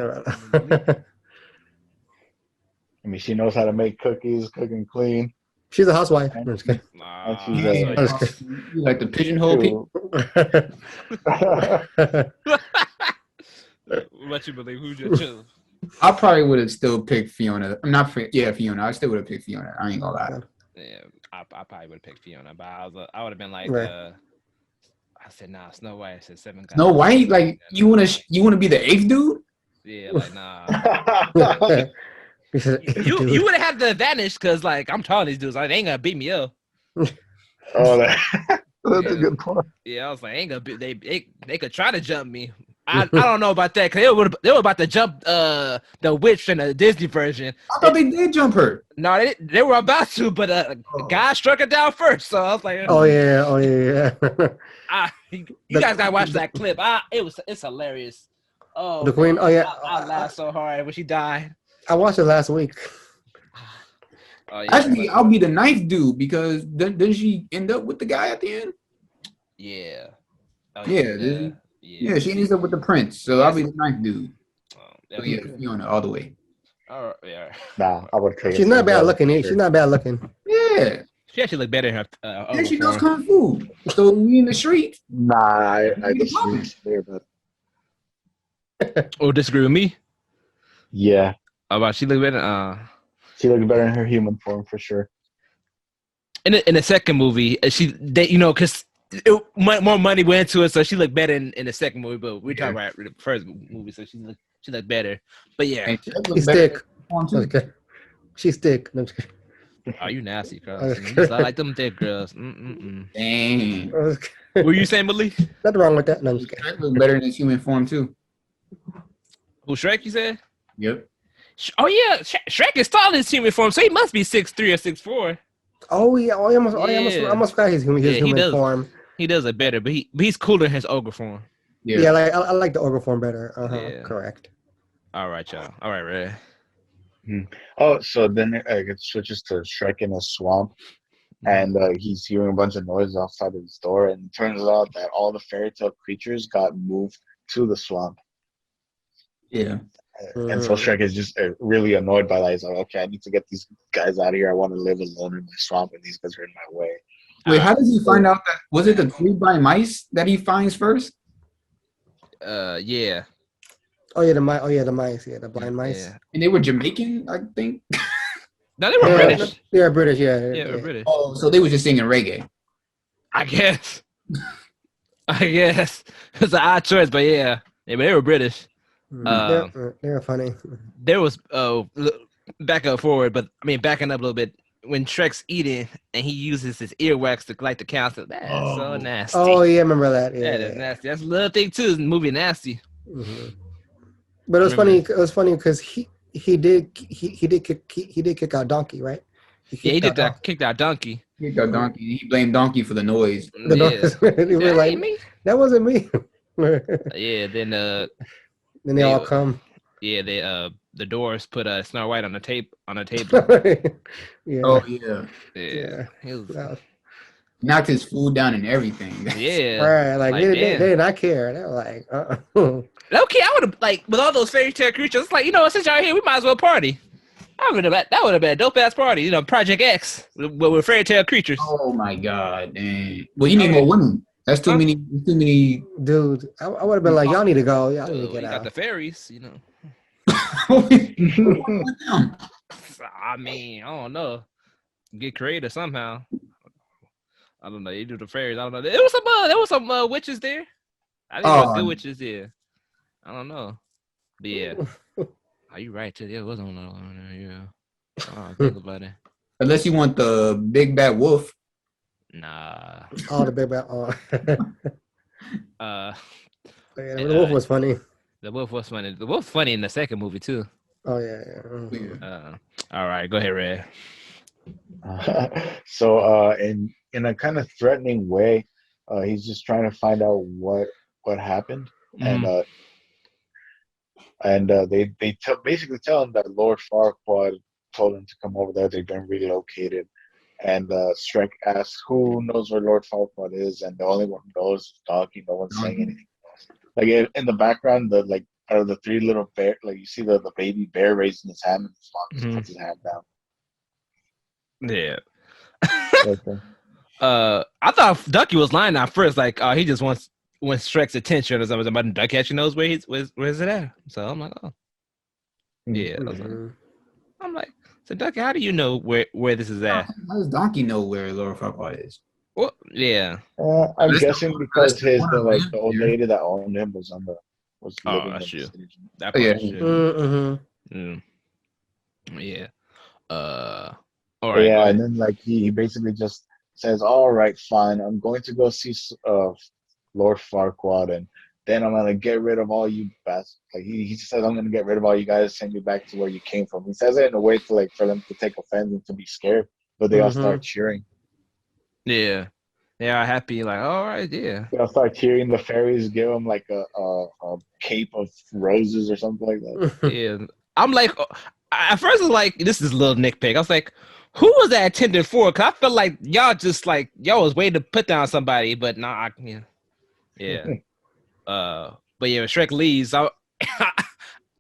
mean, she knows how to make cookies, cook and clean. She's a housewife. And she's you like the pigeonhole people. What you believe? Who'd you choose? I probably would have still picked Fiona. Fiona. I still would have picked Fiona. I ain't gonna lie. Yeah, I probably would have picked Fiona, but I would have been like, I said nah, Snow White. I said 7 guys. Snow White, like you wanna be the 8th dude? Yeah, like nah. You would have had the advantage because like I'm telling these dudes, like, they ain't gonna beat me up. That's a good point. Yeah, I was like, ain't gonna they could try to jump me. I don't know about that because they were about to jump the witch in the Disney version. I thought they did jump her. No, they were about to, but the guy struck her down first. So I was like, Oh yeah. you The- guys gotta watch that clip. It's hilarious. Oh, The queen. man. Oh yeah. I laughed so hard when she died. I watched it last week. Oh, yeah, Actually, I'll be the ninth dude because then she end up with the guy at the end. yeah. Oh, Yeah, she ends up with the prince. So I'll be the ninth dude. So yeah, Definitely. Fiona all the way. All right, yeah. Nah, I would take it. She's not bad looking. Sure. She's not bad looking. Yeah, She actually looked better in her. and she knows form. kung fu. So we in the street. Nah, I You disagree can there, but Oh, disagree with me? yeah, About she looked better. she looks better in her human form for sure. In the second movie, because more money went into it, so she looked better in the second movie. But we're talking about the first movie, so she looked better. But yeah, And she looks She's better thick. in form, too. Okay. She's thick. No, I'm just kidding. oh, you nasty, girls. I like them thick girls. Damn. What were you saying, Malik? Nothing wrong with that. No, I'm just kidding. Shrek looks better in his human form too. Who, Shrek? You said? Yep. Oh yeah, Shrek is tall in his human form, so he must be 6'3" or 6'4". Oh yeah. I almost forgot his human He does. form. He does it better, but he's cooler in his ogre form. Yeah, like I like the ogre form better. Yeah. Correct. All right, y'all. All right, Red. Oh, so then it switches to Shrek in a swamp, and he's hearing a bunch of noise outside of his door, and it turns out that all the fairy tale creatures got moved to the swamp. Yeah. And so Shrek is just really annoyed by that. He's like, okay, I need to get these guys out of here. I want to live alone in my swamp, and these guys are in my way. Wait, how does he find out that was it the 3 by mice that he finds first? Yeah. Oh yeah, the mice. Oh yeah, the mice. Yeah, the blind mice. Yeah. And they were Jamaican, I think. No, they were British. Yeah, British. Yeah, Yeah, they were British. Oh, so they were just singing reggae. I guess. It's an odd choice, but yeah, but they were British. They're funny. There was back up forward, but I mean backing up a little bit. When Shrek's eating and he uses his earwax to light the candle, that's so nasty. Oh yeah, I remember that. Yeah, that is nasty. That's a little thing too. The movie nasty. Mm-hmm. But it was funny. It was funny because he did kick out Donkey, right? He did that. Kicked out Donkey. He got Donkey. He blamed Donkey for the noise. The noise. They were like, me. That wasn't me. Yeah. Then they all come. Yeah. The doors put Snow White on the table. Yeah. Oh yeah. Yeah. He was, knocked his food down and everything. yeah. Right. Like they did not care. They were like, Okay, I would have with all those fairy tale creatures. It's like, since y'all here, we might as well party. That would have been a dope ass party. Project X with fairy tale creatures. Oh my god, dang. Well, you need more women. That's too many. Too many. Dude, I would have been like, y'all need to go. Y'all need to get you out. got the fairies, I mean, I don't know. Get creative somehow. I don't know. You do the fairies. I don't know. There was some witches there. I think there was good witches there. I don't know. But yeah. Are you right too? There was no yeah. I think about it. Unless you want the big bad wolf. Nah. Oh, the big bad. The wolf was funny. The wolf was funny. The wolf funny in the second movie too. Oh yeah. All right, go ahead, Red. So in a kind of threatening way, he's just trying to find out what happened, and they basically tell him that Lord Farquaad told him to come over there. They've been relocated, and Shrek asks who knows where Lord Farquaad is, and the only one who knows is Donkey. No one's saying anything else. Like in the background, out of the 3 little bear, like you see the baby bear raising his hand, and his mom just puts his hand down. Yeah. Okay. I thought Ducky was lying at first, like he just wants Shrek's attention or something. But Ducky actually knows where's it at. So I'm like, oh, yeah. I'm like, so Ducky, how do you know where this is at? How does Donkey know where Lord Farquaad is? Well, yeah. I'm guessing because the old lady that owned him was living in the city. That part Yeah. Yeah. All right. Yeah, and then he basically just says, "All right, fine. I'm going to go see Lord Farquaad, and then I'm gonna get rid of all you bastards. Like he says, I'm gonna get rid of all you guys, send you back to where you came from. He says it in a way to like for them to take offense and to be scared, but they all start cheering. Yeah. They are happy, like, all right, yeah. They all start cheering. The fairies give him like a cape of roses or something like that. Yeah. I'm like, at first I was like, this is a little nitpick. I was like, who was that attendant for? Cause I felt like y'all just like y'all was waiting to put down somebody, but nah, yeah. But yeah, Shrek leaves. I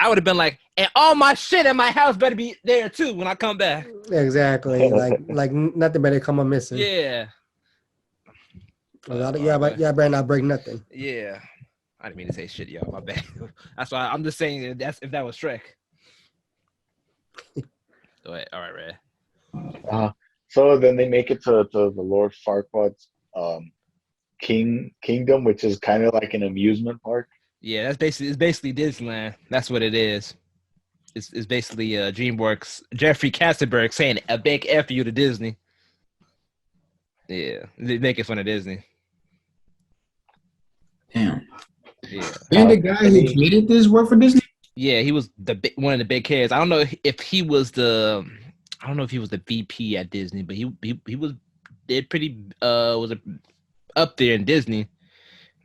would have been like, and all my shit in my house better be there too when I come back. Exactly. Like nothing better come up missing. Yeah. Yeah, better not break nothing. Yeah. I didn't mean to say shit, y'all. My bad. That's why I'm just saying that's if that was Shrek. Go ahead. All right, Red. So then they make it to the Lord Farquaad's kingdom, which is kind of like an amusement park. Yeah, it's basically Disneyland. That's what it is. It's basically DreamWorks Jeffrey Katzenberg saying a big F you to Disney. Yeah, they making fun of Disney. Damn. Yeah. And the guy who created this work for Disney? Yeah, he was one of the big heads. I don't know if he was the VP at Disney, but he was up there in Disney.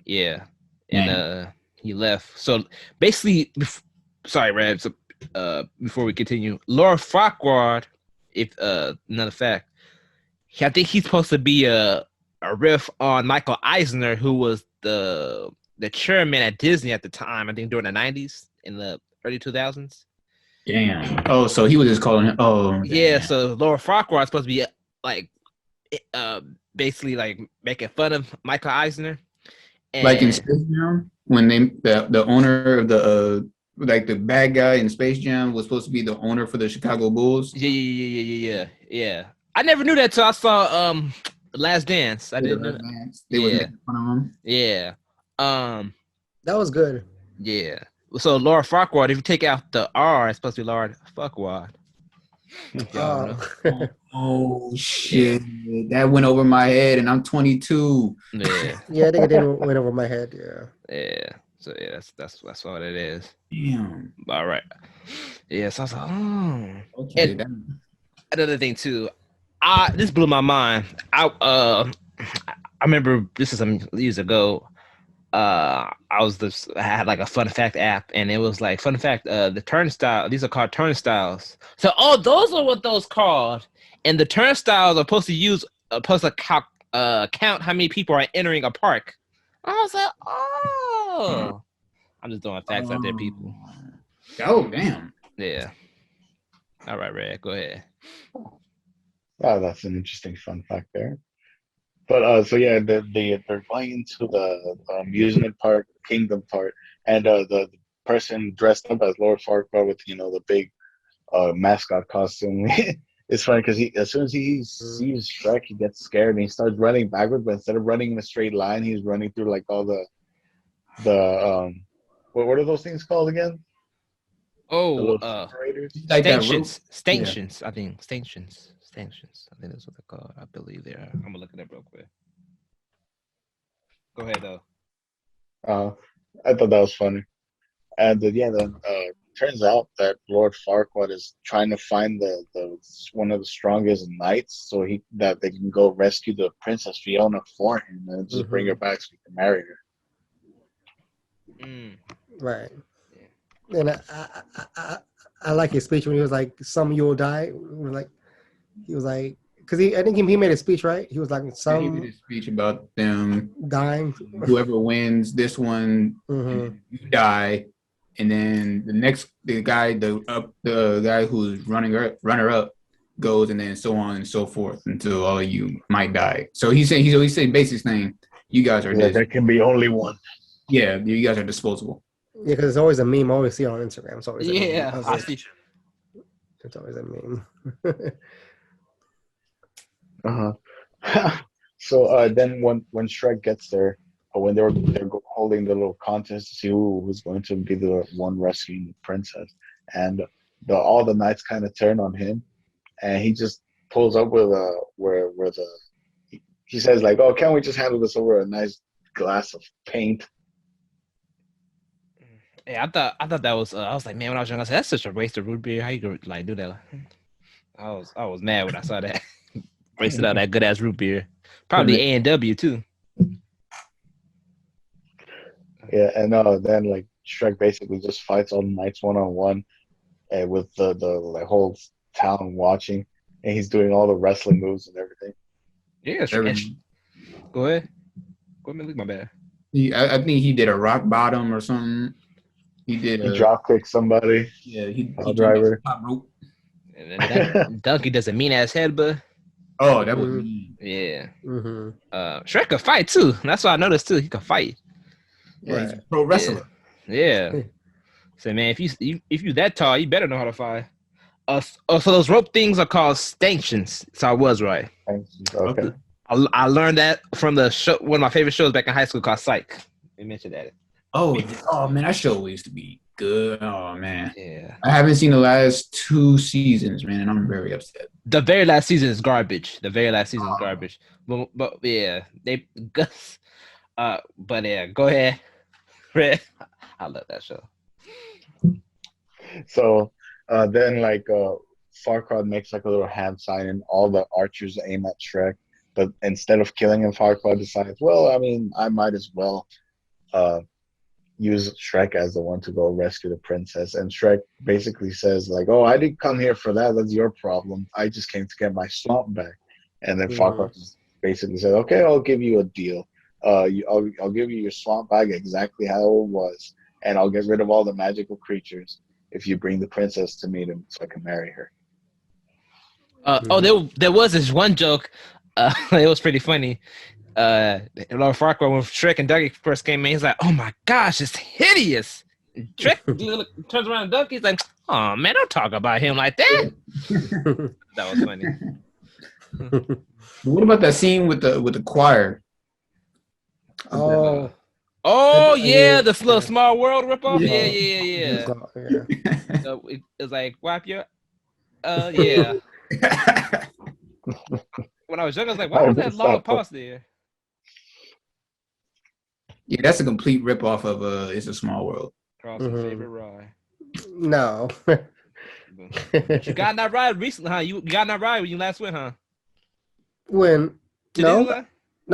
Yeah. And he left. So basically, sorry, Rab. So before we continue, Laura Farquaad, if another fact, I think he's supposed to be a riff on Michael Eisner, who was the chairman at Disney at the time. I think during the 90s, in the early 2000s. Damn. Oh, so he was just calling him. Oh, yeah. Damn. So Laura Farquaad is supposed to be like, basically like making fun of Michael Eisner. And like in Space Jam, when the owner of the like the bad guy in Space Jam was supposed to be the owner for the Chicago Bulls. Yeah. I never knew that till I saw Last Dance. I didn't know that. They was making fun of him. Yeah. That was good. Yeah. So Laura Farquaad, if you take out the R, it's supposed to be Laura Farquaad. Oh shit! That went over my head, and I'm 22. Yeah. Yeah, I think it did went over my head. Yeah. Yeah. So yeah, that's what it is. Damn. All right. Yeah. So I was like, Okay. And another thing too, this blew my mind. I remember this is some years ago. I had like a fun fact app, and it was like fun fact. The turnstile. These are called turnstiles. So those are what those called. And the turnstiles are supposed to count how many people are entering a park. I was like, I'm just throwing facts out there, people. Oh damn. Yeah. All right, Red. Go ahead. Wow, that's an interesting fun fact there. But so yeah, they're going into the amusement park, kingdom part, and the person dressed up as Lord Farquaad with the big mascot costume. It's funny because as soon as he sees Shrek, he gets scared and he starts running backwards. But instead of running in a straight line, he's running through like all the what are those things called again? Oh, like stanchions. I think stanchions. I think that's what they're called. I believe they are. I'm gonna look it up real quick. Go ahead though. I thought that was funny, and then turns out that Lord Farquaad is trying to find the one of the strongest knights, so that they can go rescue the Princess Fiona for him and just bring her back so he can marry her. Right. And I like his speech when he was like, "Some of you will die." He was like, because I think he made a speech, right? He was like, he made a speech about them dying. Whoever wins this one, you die, and then the guy who's runner up goes, and then so on and so forth until all of you might die. So he said basic thing. You guys are there can be only one. Yeah, you guys are disposable. Yeah, because it's always a meme. I always see it on Instagram. It's always I see. It's always a meme. So then when Shrek gets there, when they're holding the little contest to see who was going to be the one rescuing the princess, and all the knights kind of turn on him, and he just pulls up with he says like, "Oh, can't we just handle this over a nice glass of paint?" Yeah, I thought that was. I was like, man, when I was young, I said that's such a waste of root beer. How you could like do that? I was mad when I saw that. Wasted out that good ass root beer. Probably A&W too. Yeah, and then like Shrek basically just fights all the knights one on one, and with the like whole town watching, and he's doing all the wrestling moves and everything. Yeah, sure. Go ahead. Go ahead, look my bad. I think he did a rock bottom or something. He did He drop kicked somebody. Yeah, he driver. top rope. And then Donkey does a mean ass headbutt. Oh, that was mean. Yeah. Mm-hmm. Shrek could fight too. That's what I noticed too. He could fight. Yeah, he's a pro wrestler. Yeah. So man, if you that tall, you better know how to fight. So those rope things are called stanchions. So I was right. Okay. I learned that from the show, one of my favorite shows back in high school called Psych. They mentioned that. Oh man, that show used to be good. Oh man. Yeah. I haven't seen the last 2 seasons, man, and I'm very upset. The very last season is garbage. But yeah, they Gus. But yeah, go ahead, Red. I love that show. So then like Farquaad makes like a little hand sign, and all the archers aim at Shrek. But instead of killing him, Farquaad decides, well, I mean, I might as well use Shrek as the one to go rescue the princess. And Shrek basically says, like, oh, I didn't come here for that. That's your problem. I just came to get my swamp back. And then Farquaad basically said, okay, I'll give you a deal. I'll give you your swamp back exactly how it was. And I'll get rid of all the magical creatures if you bring the princess to meet him so I can marry her. There was this one joke. It was pretty funny. Lord Farquaad, when Shrek and Donkey first came in, he's like, "Oh my gosh, it's hideous." And Shrek turns around to Donkey, he's like, "Oh man, don't talk about him like that." That was funny. What about that scene with the choir? Oh. Yeah, the little Small World ripoff. Yeah. So it was like, "Wipe your." Yeah. When I was young, I was like, "Why was that long pause there?" Yeah, that's a complete ripoff of It's a Small World. CARLSTON's favorite ride. No. But you got in that ride recently, huh? You got in that ride when you last went, huh? When? No, I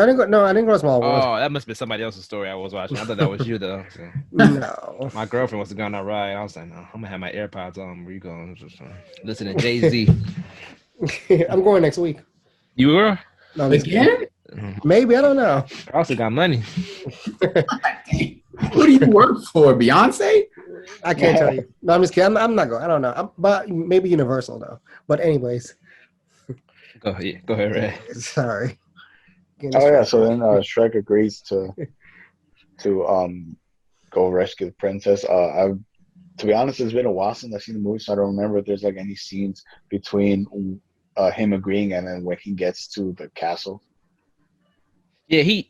didn't go to Small World. Oh, that must be somebody else's story I was watching. I thought that was you, though. So. No. My girlfriend wants to go on that ride. I was like, no, I'm going to have my AirPods on. Where you going? Just listen to Jay-Z. I'm going next week. You were? No, again? Maybe, I don't know. I also got money. Who do you work for, Beyonce? I can't tell you. No, I'm just kidding. I'm not going. I don't know. But maybe Universal, though. But anyways. Go ahead, Ray. Sorry. Oh yeah, so then Shrek agrees to go rescue the princess. To be honest, it's been a while since I've seen the movie, so I don't remember if there's like any scenes between him agreeing and then when he gets to the castle. Yeah, he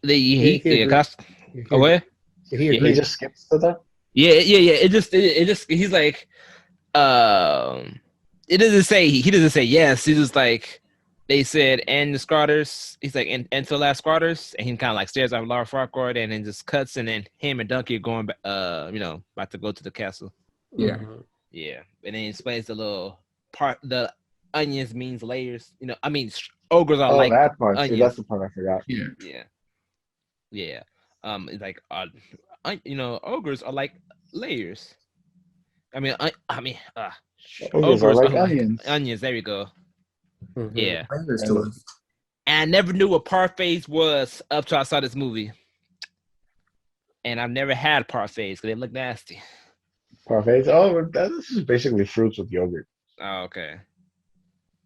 oh, where? He just skips to that. Yeah. It just he's like, it doesn't say he doesn't say yes. He's just like. They said, and the squatters, he's like, and to the last squatters, and he kind of like stares at Laura Farquaad and then just cuts, and then him and Donkey are going back, about to go to the castle. Yeah. Yeah. And then he explains the little part, the onions means layers. Ogres are like that part. onions. See, that's the part I forgot. Yeah. It's like, ogres are like layers. Ogres are like onions. Onions, there we go. Mm-hmm. Yeah. And I never knew what parfaits was up till I saw this movie. And I've never had parfaits because they look nasty. Parfaits? Oh, this is basically fruits with yogurt. Oh, okay.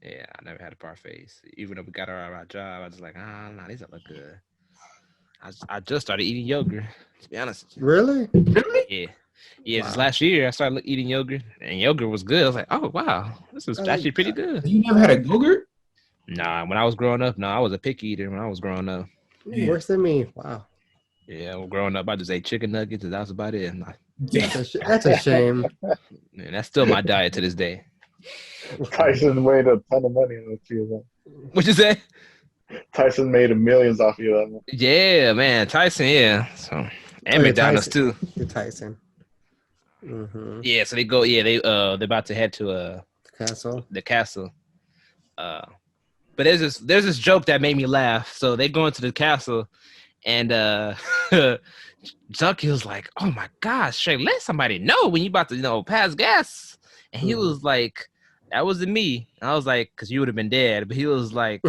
Yeah, I never had a parfaits. Even though we got our job, I was like, no, these don't look good. I just started eating yogurt, to be honest with you. Really? Yeah. Yeah, wow. Just last year I started eating yogurt, and yogurt was good. I was like, oh, wow, this is actually pretty good. You never had a yogurt? Nah, when I was growing up, I was a picky eater when I was growing up. Worse than me. Wow. Yeah, well, growing up, I just ate chicken nuggets, and that was about it. That's a shame. Man, that's still my diet to this day. Tyson made a ton of money off you. What you say? Tyson made millions off you. Yeah, man, Tyson, yeah. So, and McDonald's too. You're Tyson. Mm-hmm. Yeah, so they go. Yeah, they're about to head to Castle. the castle. But there's this joke that made me laugh. So they go into the castle, and Junkie was like, "Oh my gosh, Shrek, let somebody know when you about to pass gas." And he Mhm. was like, "That wasn't me." And I was like, "Cause you would have been dead." But he was like,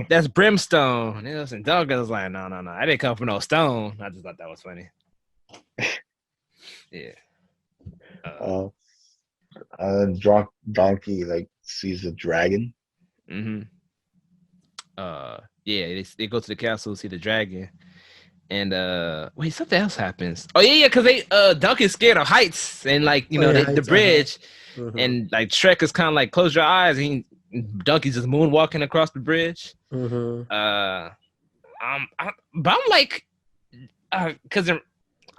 that's brimstone." And Duncan was like, "No, I didn't come from no stone." I just thought that was funny. Yeah. Uh, Donkey like sees a dragon. Mm-hmm. Yeah, they go to the castle, see the dragon, and wait, something else happens. Oh yeah, because they Duncan's scared of heights and like Oh, yeah, the heights, bridge, Mhm. and like Shrek is kind of like close your eyes, and Donkey's just moonwalking across the bridge. Mhm. But I'm like, because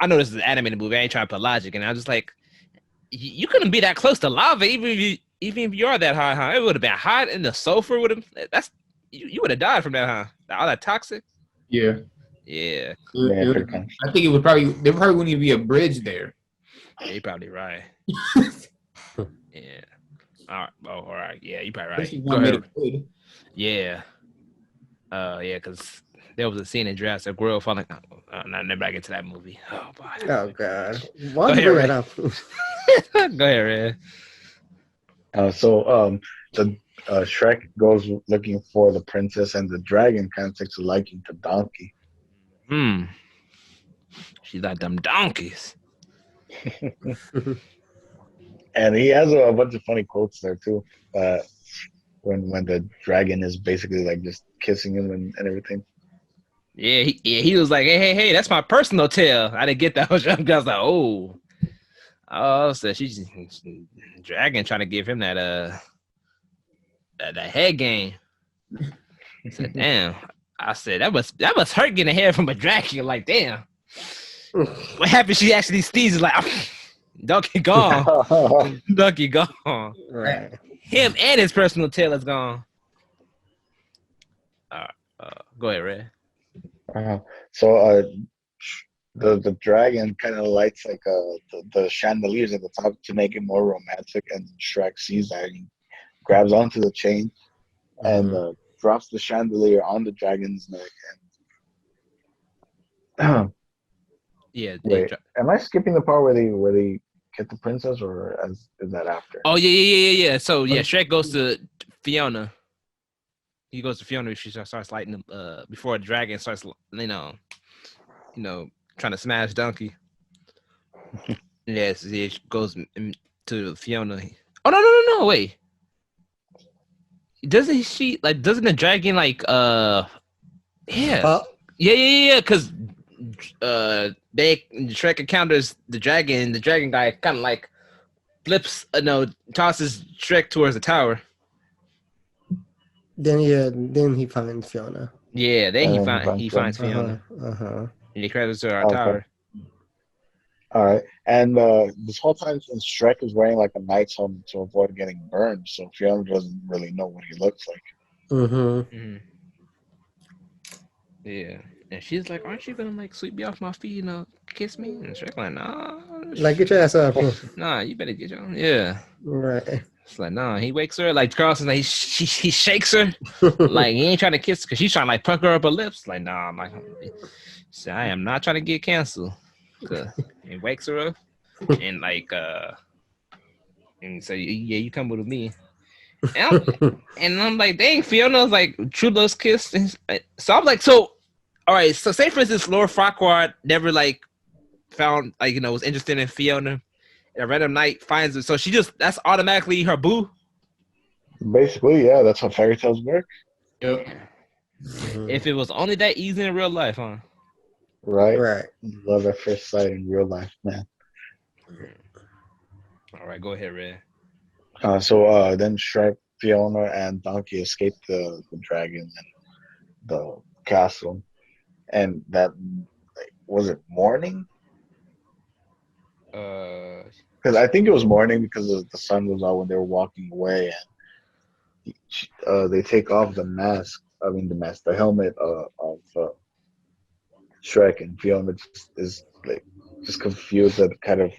I know this is an animated movie, I ain't trying to put logic, and I was just like, you couldn't be that close to lava, even if you are that high, huh? It would have been hot, and the sulfur would have. That's you would have died from that, huh? All that toxic. Yeah. Yeah, Yeah, pretty much. I think it would probably there probably wouldn't even be a bridge there. you're probably right. Yeah. All right. Oh, all right. Yeah, you're probably Especially right. if Go one made ahead. it good. Yeah. Yeah, because there was a scene in Jurassic World falling. Not never I get to that movie. Oh boy. Oh God! Go Why'd you bring ahead, that up? Ray. Go ahead, Ray. The Shrek goes looking for the princess, and the dragon kind of takes a liking to Donkey. Hmm. She's like them donkeys. And he has a bunch of funny quotes there too. Uh, when the dragon is basically like just kissing him and everything. Yeah, he was like, hey, that's my personal tail. I didn't get that. I was like, oh, so she's dragon trying to give him that head game. I said, damn. I said that must hurt getting a head from a dragon. Like, damn. What happened? She actually sneezes like, Donkey gone. Donkey gone. Right. Him and his personal tail is gone. Go ahead, Red. Uh, so the dragon kind of lights like the chandeliers at the top to make it more romantic, and Shrek sees that and he grabs onto the chain and drops the chandelier on the dragon's neck. And Yeah. wait, am I skipping the part where they get the princess, or is that after? Oh yeah. So yeah, Shrek goes to Fiona. He goes to Fiona. She starts lighting before the dragon starts, trying to smash Donkey. Yes, yeah, she goes to Fiona. Oh no, wait. Doesn't the dragon like yeah. Yeah, because Shrek encounters the dragon guy kind of like flips tosses Shrek towards the tower. Then he finds Fiona. Yeah, then he finds Fiona. Fiona. And he crashes to our Okay. tower. All right, and this whole time since Shrek is wearing like a knight's helmet to avoid getting burned, so Fiona doesn't really know what he looks like. Mm-hmm. Yeah, and she's like, "Aren't you gonna like sweep me off my feet and kiss me?" And Shrek like, "Nah, like get your ass up." Nah, you better get your Right. It's like, nah, he wakes her like CARLSTON, like he shakes her, like he ain't trying to kiss her because she's trying to like pucker up her lips. Like, nah, I'm like, so I am not trying to get canceled. He wakes her up and like and so yeah, you come with me. And I'm like, dang, Fiona's like true love's kiss. So I'm like, so all right, so say for instance, Lord Farquaad never like found like was interested in Fiona. A random night finds her, so that's automatically her boo. Basically, yeah, that's how fairy tales work. Yep. If it was only that easy in real life, huh? Right. Love at first sight in real life, man. All right, go ahead, Red. So then Shrek, Fiona, and Donkey escape the dragon and the castle, and that was it morning? Because I think it was morning because the sun was out when they were walking away, and they take off the mask. I mean, the helmet of Shrek, and Fiona is like just confused at kind of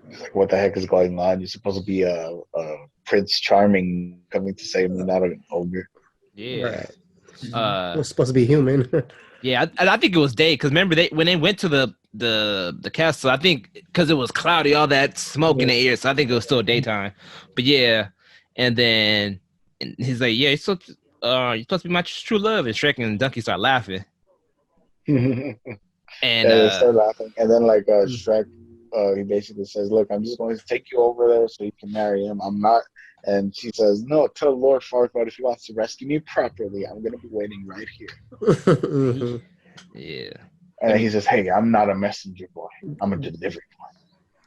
He's like, what the heck is going on? You're supposed to be a Prince Charming coming to save me, not an ogre. Yeah. Right. Uh, We're supposed to be human. yeah, I think it was day because remember when they went to the castle, I think because it was cloudy, all that smoke in the air, so I think it was still daytime. But yeah, and then he's like, yeah, you're supposed to be my true love, and Shrek and Donkey start laughing, Yeah, and they start laughing, and then like Shrek, he basically says, "Look, I'm just going to take you over there so you can marry him. I'm not." And she says, "No, tell Lord Farquaad if he wants to rescue me properly, I'm going to be waiting right here." Mhm. yeah, And then he says, "Hey, I'm not a messenger boy. I'm a delivery boy."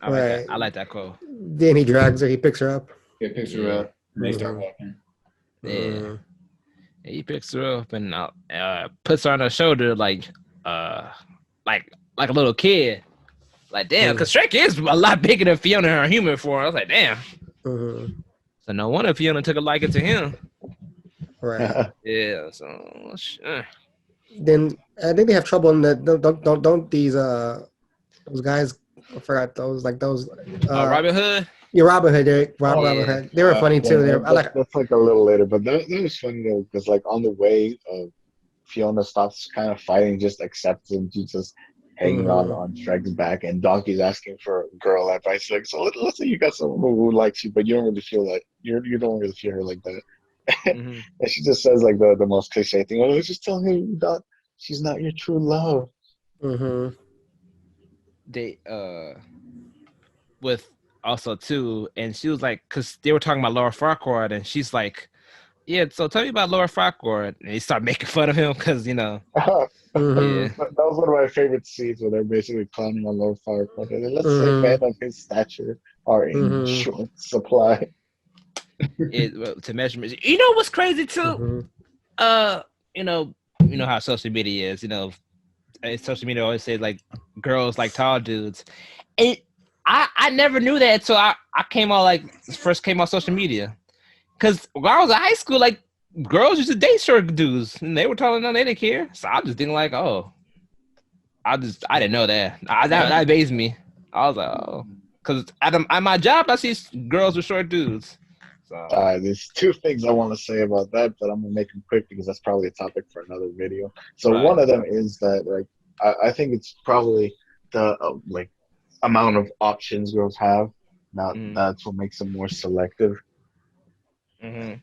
I like that. Right. I like that quote. Then he drags her. He picks her up. Get picks her up. And they start walking. Yeah. Mhm. He picks her up and puts her on her shoulder like a little kid. Like damn, because Shrek is a lot bigger than Fiona in her human form. I was like, damn. Mhm. So no wonder Fiona took a liking to him. Right. Yeah. So Then I think they have trouble in that. Don't these those guys? I forgot those. Robin Hood. Yeah, Robin Hood. Robin yeah. Hood. They were funny too. They were, I like. That's like a little later, but that was funny though, because like on the way, Fiona stops kind of fighting, just accepts him. She's just hanging on Shrek's back, and Donkey's asking for girl advice. Like, so let's say you got someone who likes you, but you don't really feel like you don't really feel her like that. Mm-hmm. And she just says like the most cliche thing. Oh, just tell him that she's not your true love. Mm-hmm. They with also too, and she was like, because they were talking about Laura Farquaad, and she's like, yeah. So tell me about Laura Farquaad, and they start making fun of him because Mm-hmm. yeah. That was one of my favorite scenes where they're basically clowning on Lord Farquaad. And let's say Mm-hmm. men of his stature are in Mm-hmm. short supply. To measurements. You know what's crazy too? Mm-hmm. You know how social media is. Social media always says like girls like tall dudes. I never knew that until I first came on social media. Cause when I was in high school, like girls used to date short dudes, and they were taller than they didn't care. So I just didn't like, oh, I didn't know that. That amazed me. I was like, oh, cause at my job I see girls with short dudes. So There's two things I want to say about that, but I'm gonna make them quick because that's probably a topic for another video. So right. one of them is that like I think it's probably the like amount of options girls have. Now that's what makes them more selective. Mm-hmm.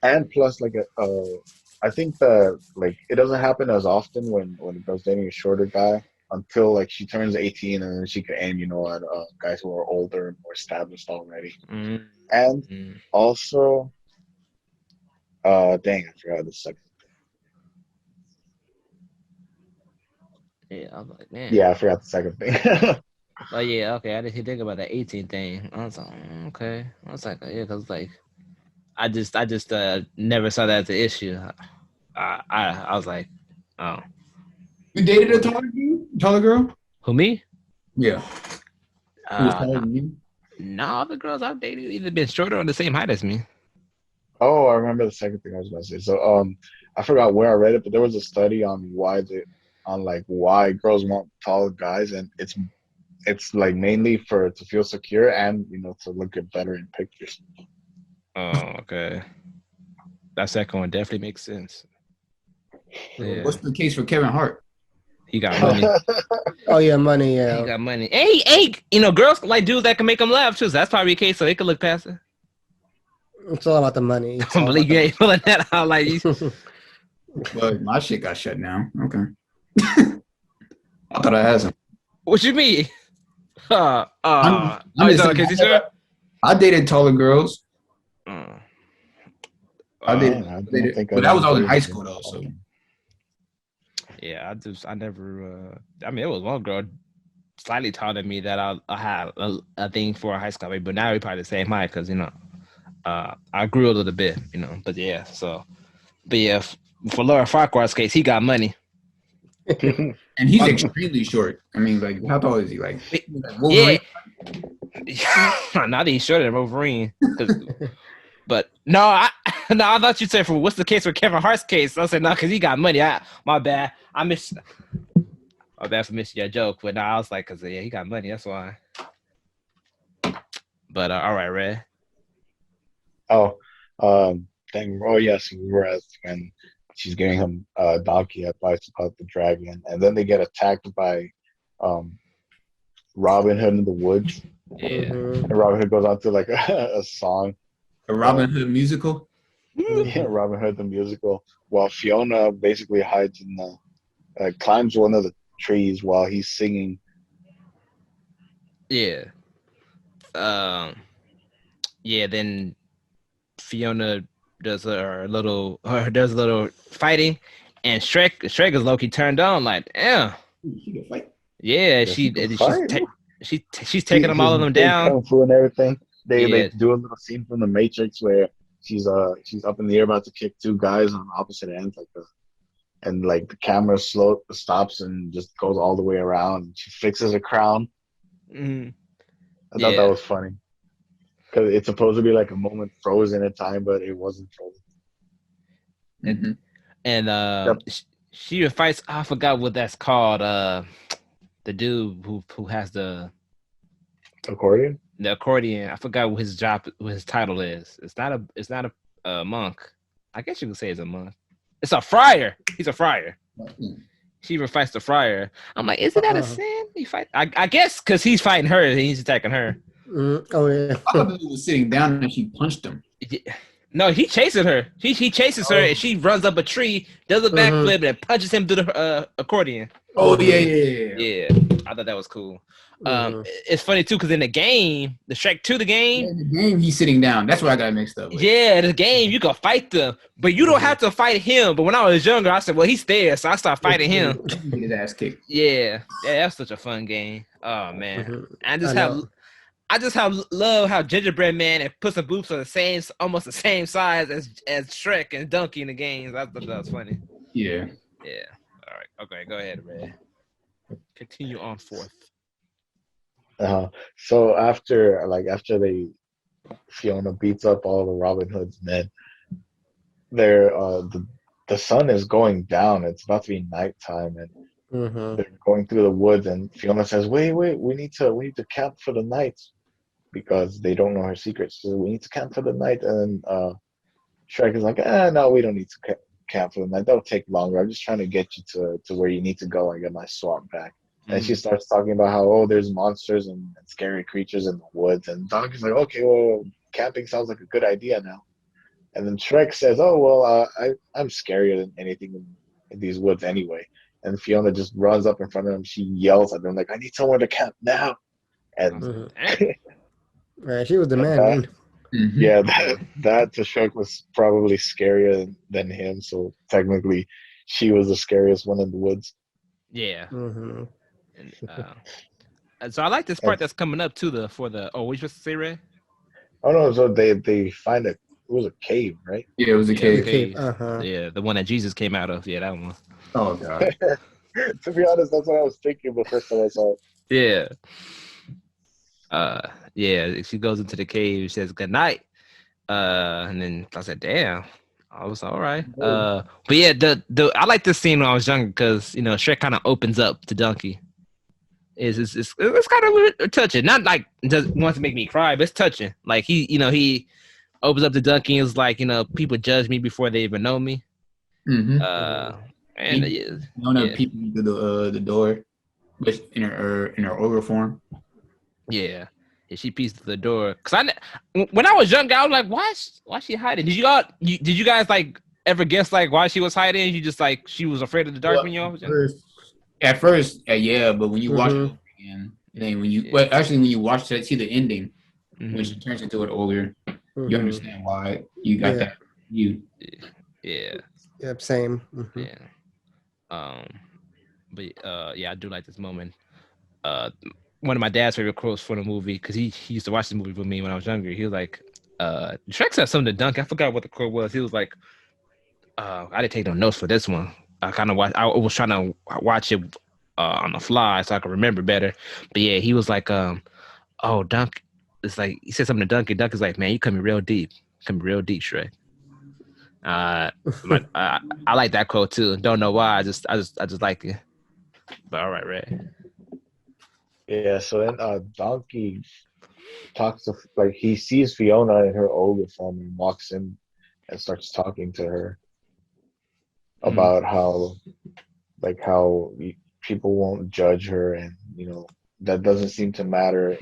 And plus, like I think that like it doesn't happen as often when a girl's dating a shorter guy until like she turns 18 and then she can aim, at guys who are older and more established already. Mm-hmm. And also, dang, I forgot the second. Yeah, I was like, man. Yeah, I forgot the second thing. Oh yeah, okay. I didn't think about that 18 thing. I was like, okay. I was like, yeah, cause like, I just never saw that as an issue. I was like, oh, You dated a taller girl? who me? Yeah. Who was taller No, than you? all the girls I've dated either been shorter or the same height as me. Oh, I remember the second thing I was going to say. So, I forgot where I read it, but there was a study on why girls want taller guys, and it's like mainly to feel secure and to look good better in pictures. Oh, okay. That second one definitely makes sense. Yeah. What's the case for Kevin Hart? He got money. Oh yeah, money. Yeah. He got money. Hey, girls like dudes that can make them laugh too. So that's probably the case. So they can look past it. It's all about the money. I don't believe you ain't pulling that out like you. But my shit got shut down. Okay. I thought I had some. What you mean? I'm just saying, Casey, sure? I dated taller girls. I I dated, but that was all in high school though. So yeah, I never. I mean, it was one girl slightly taller than me that I had a thing for a high school, but now we probably the same height because I grew a little bit, But yeah, for Laura Farquaad's case, he got money. and he's extremely short. I mean, like, how tall is he? Like Wolverine? Yeah. Now that he's shorter than Wolverine. But no, I thought you said for what's the case with Kevin Hart's case. I said no, because he got money. My bad. My bad for missing your joke. But no, I was like, because he got money. That's why. But all right, Red. Oh, then oh yes, whereas when she's giving him donkey advice about the dragon, and then they get attacked by um Robin Hood in the woods, Yeah. Mhm. and Robin Hood goes on to like a song. A Robin Hood musical. Yeah, Mhm. Robin Hood the musical, while Fiona basically hides in the climbs one of the trees while he's singing. Yeah. Um. Yeah. Then Fiona does a little fighting, and Shrek is low key turned on. Like, yeah, She can fight. yeah. Yeah, she can She's fight. she's taking them She's all of them big down. kung fu and everything. They Yeah. do a little scene from the Matrix where she's up in the air about to kick two guys on opposite ends and like the camera stops and just goes all the way around. She fixes a crown. Mhm. I thought that Yeah. was funny because it's supposed to be like a moment frozen in time, but it wasn't frozen. Mm-hmm. And Yep. she fights. I forgot what that's called. The dude who has Accordion? the accordion. I forgot what his title is. It's not a monk. I guess you could say it's a monk. It's a friar. He's a friar. She even fights the friar. I'm like, isn't that a sin? He fight. I guess because he's fighting her and he's attacking her. Mhm. Oh yeah. I thought the dude was sitting down and she punched him. No, he chases her. He chases her and she runs up a tree, does a backflip, and punches him through the accordion. Oh yeah. Yeah, I thought that was cool. Mhm. It's funny too because in the game, the Shrek 2, the game, In the game, he's sitting down. That's what I got mixed up with. yeah, the game you can fight them, but you don't have to fight him. But when I was younger, I said, well, he's there, so I started fighting him. He get his ass kicked. Yeah, that's such a fun game. Oh man, Mhm. I know. just have love how Gingerbread Man and Puss in Boots are almost the same size as Shrek and Donkey in the games. I thought that was funny. Yeah. Yeah. All right. Okay. Go ahead, Red. Continue on forth. So after Fiona beats up all the Robin Hood's men, the sun is going down. It's about to be nighttime, and Mhm. they're going through the woods. And Fiona says, "Wait, we need to camp for the night because they don't know her secrets. So we need to camp for the night." And Shrek is like, no, we don't need to camp for the night. That'll take longer. I'm just trying to get you to where you need to go and get my swamp back." And she starts talking about how, there's monsters and scary creatures in the woods. And Donkey's like, okay, well, camping sounds like a good idea now. And then Shrek says, oh, well, I'm scarier than anything in these woods anyway. And Fiona just runs up in front of him. She yells at them, like, I need somewhere to camp now. And Mhm. Right, she was the man. that, Mm-hmm. yeah, that to Shrek was probably scarier than him. So technically, she was the scariest one in the woods. Yeah. Mm-hmm. And so I like this part that's coming up to what you supposed to say, Ray? Oh no! So they find it was a cave, right? Yeah, it was a cave. Cave. Uh-huh. Yeah, the one that Jesus came out of. Yeah, that one. Oh god. To be honest, that's what I was thinking the first time I saw it. Yeah. Yeah. She goes into the cave. She says good night. And then I said, damn. I was all right. But yeah, the I like this scene when I was younger because Shrek kind of opens up to Donkey. It's kind of touching. Not like just wants to make me cry, but it's touching. Like he opens up to Donkey and is like, people judge me before they even know me. Mm-hmm. And peeping through the door, but in her ogre form. Yeah, she peeks through the door. Cause when I was younger, I was like, why is she hiding? Did you guys like ever guess like why she was hiding? You just like she was afraid of the dark when you was younger? At first, yeah, but when you watch it again, then when you watch that, see the ending when she turns into an ogre, you understand why you got that. Yeah. Yep. Same. Mm-hmm. Yeah. But yeah, I do like this moment. One of my dad's favorite quotes for the movie, because he used to watch the movie with me when I was younger. He was like, Shrek said something to Dunk. I forgot what the quote was. He was like, I didn't take no notes for this one. I was trying to watch it on the fly so I could remember better. But yeah, he was like, oh, Dunk. It's like he said something to Dunk, and Dunk is like, man, you coming real deep. Shrek. I like that quote too. Don't know why. I just like it. But all right, Ray. Yeah. So then Donkey talks to like he sees Fiona in her ogre form and walks in and starts talking to her Mhm. about how people won't judge her, and that doesn't seem to matter.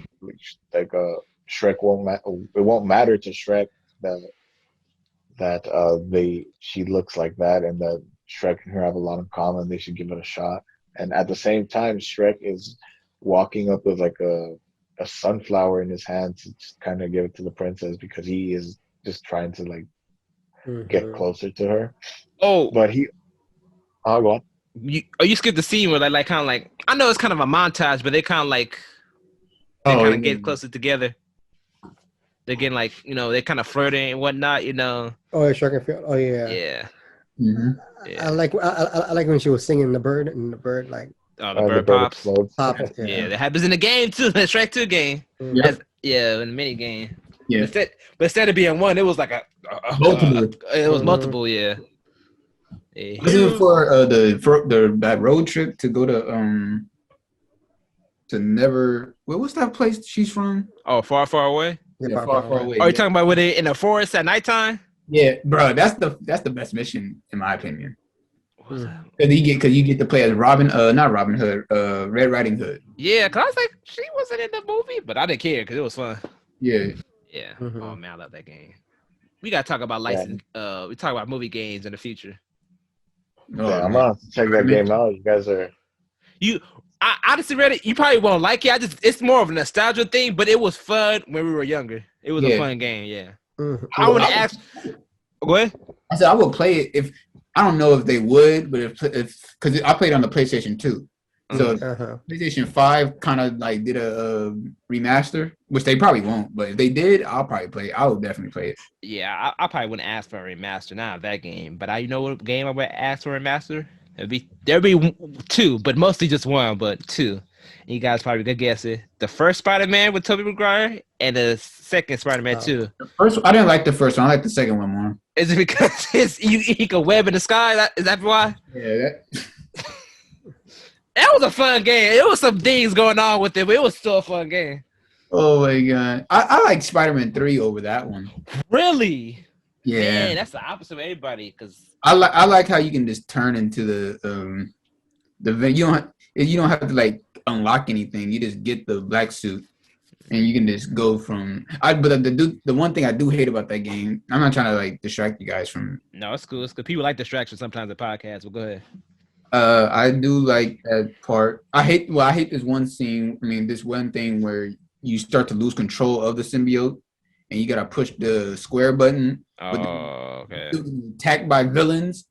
Shrek won't it won't matter to Shrek that they she looks like that, and that Shrek and her have a lot in common. They should give it a shot. And at the same time, Shrek is walking up with like a sunflower in his hand to just kind of give it to the princess because he is just trying to like get Mm-hmm. closer to her. Oh, But go on. you skipped the scene where like kind of like I know it's kind of a montage, but they kind of like they Oh, kind you of get mean closer together. They're getting like they're kind of flirting and whatnot. Oh, yeah, Shrek and Fiona. Oh yeah. Yeah, mhm. I yeah. like I like when she was singing the bird and the bird like Oh, the The bird bird pops. explodes. popped. Yeah, Yeah. that happens in the game too. The Shrek 2 game. Mhm. As Yep. yeah, in the mini game. Yeah. But instead of being one, it was like Multiple. it was Mhm. multiple. Yeah. Yeah. Wasn't it for that road trip to go to never what's that place she's from? Oh, far, far away. Yeah, Yeah, far, far, far far away. away. Are you Yeah, talking about where they in the forest at nighttime? yeah, bro. That's the best mission in my opinion. What was that? Because you get to play as Robin, not Robin Hood, Red Riding Hood. Yeah, cause I was like, she wasn't in the movie, but I didn't care because it was fun. Yeah. Yeah. Mhm. Oh man, I love that game. We gotta talk about Yeah, license. We talk about movie games in the future. Oh yeah, I'm man. gonna have to check that game out. You guys are. I honestly read it. You probably won't like it. It's more of a nostalgia thing, but it was fun when we were younger. It was a Yeah. fun game. Yeah. Mhm. I want to ask. Go ahead. I said I would play it if I don't know if they would, but if because I played on the PlayStation 2. So Uh-huh. PlayStation 5 kind of like did a remaster, which they probably won't, but if they did, I'll probably play it. I would definitely play it. Yeah, I probably wouldn't ask for a remaster, not of that game. But you know what game I would ask for a remaster? There'd be two, but mostly just one, but two. And you guys probably could guess it. The first Spider-Man with Tobey Maguire and the second Spider-Man Oh. 2. The first, I didn't like the first one. I like the second one more. Is it because he could web in the sky? Is that why? Yeah, That was a fun game. It was some things going on with it, but it was still a fun game. oh my god, I like Spider-Man 3 over that one. Really? Yeah, Man, that's the opposite of everybody. Cause I like how you can just turn into you don't have to like unlock anything. You just get the black suit and you can just go from. But the one thing I do hate about that game, I'm not trying to like distract you guys from. no, it's cool. It's good. People like distractions sometimes in podcasts. But go ahead. I do like that part. I hate this one scene. I mean, this one thing where you start to lose control of the symbiote, and you gotta push the square button. But Oh, okay. attacked by villains,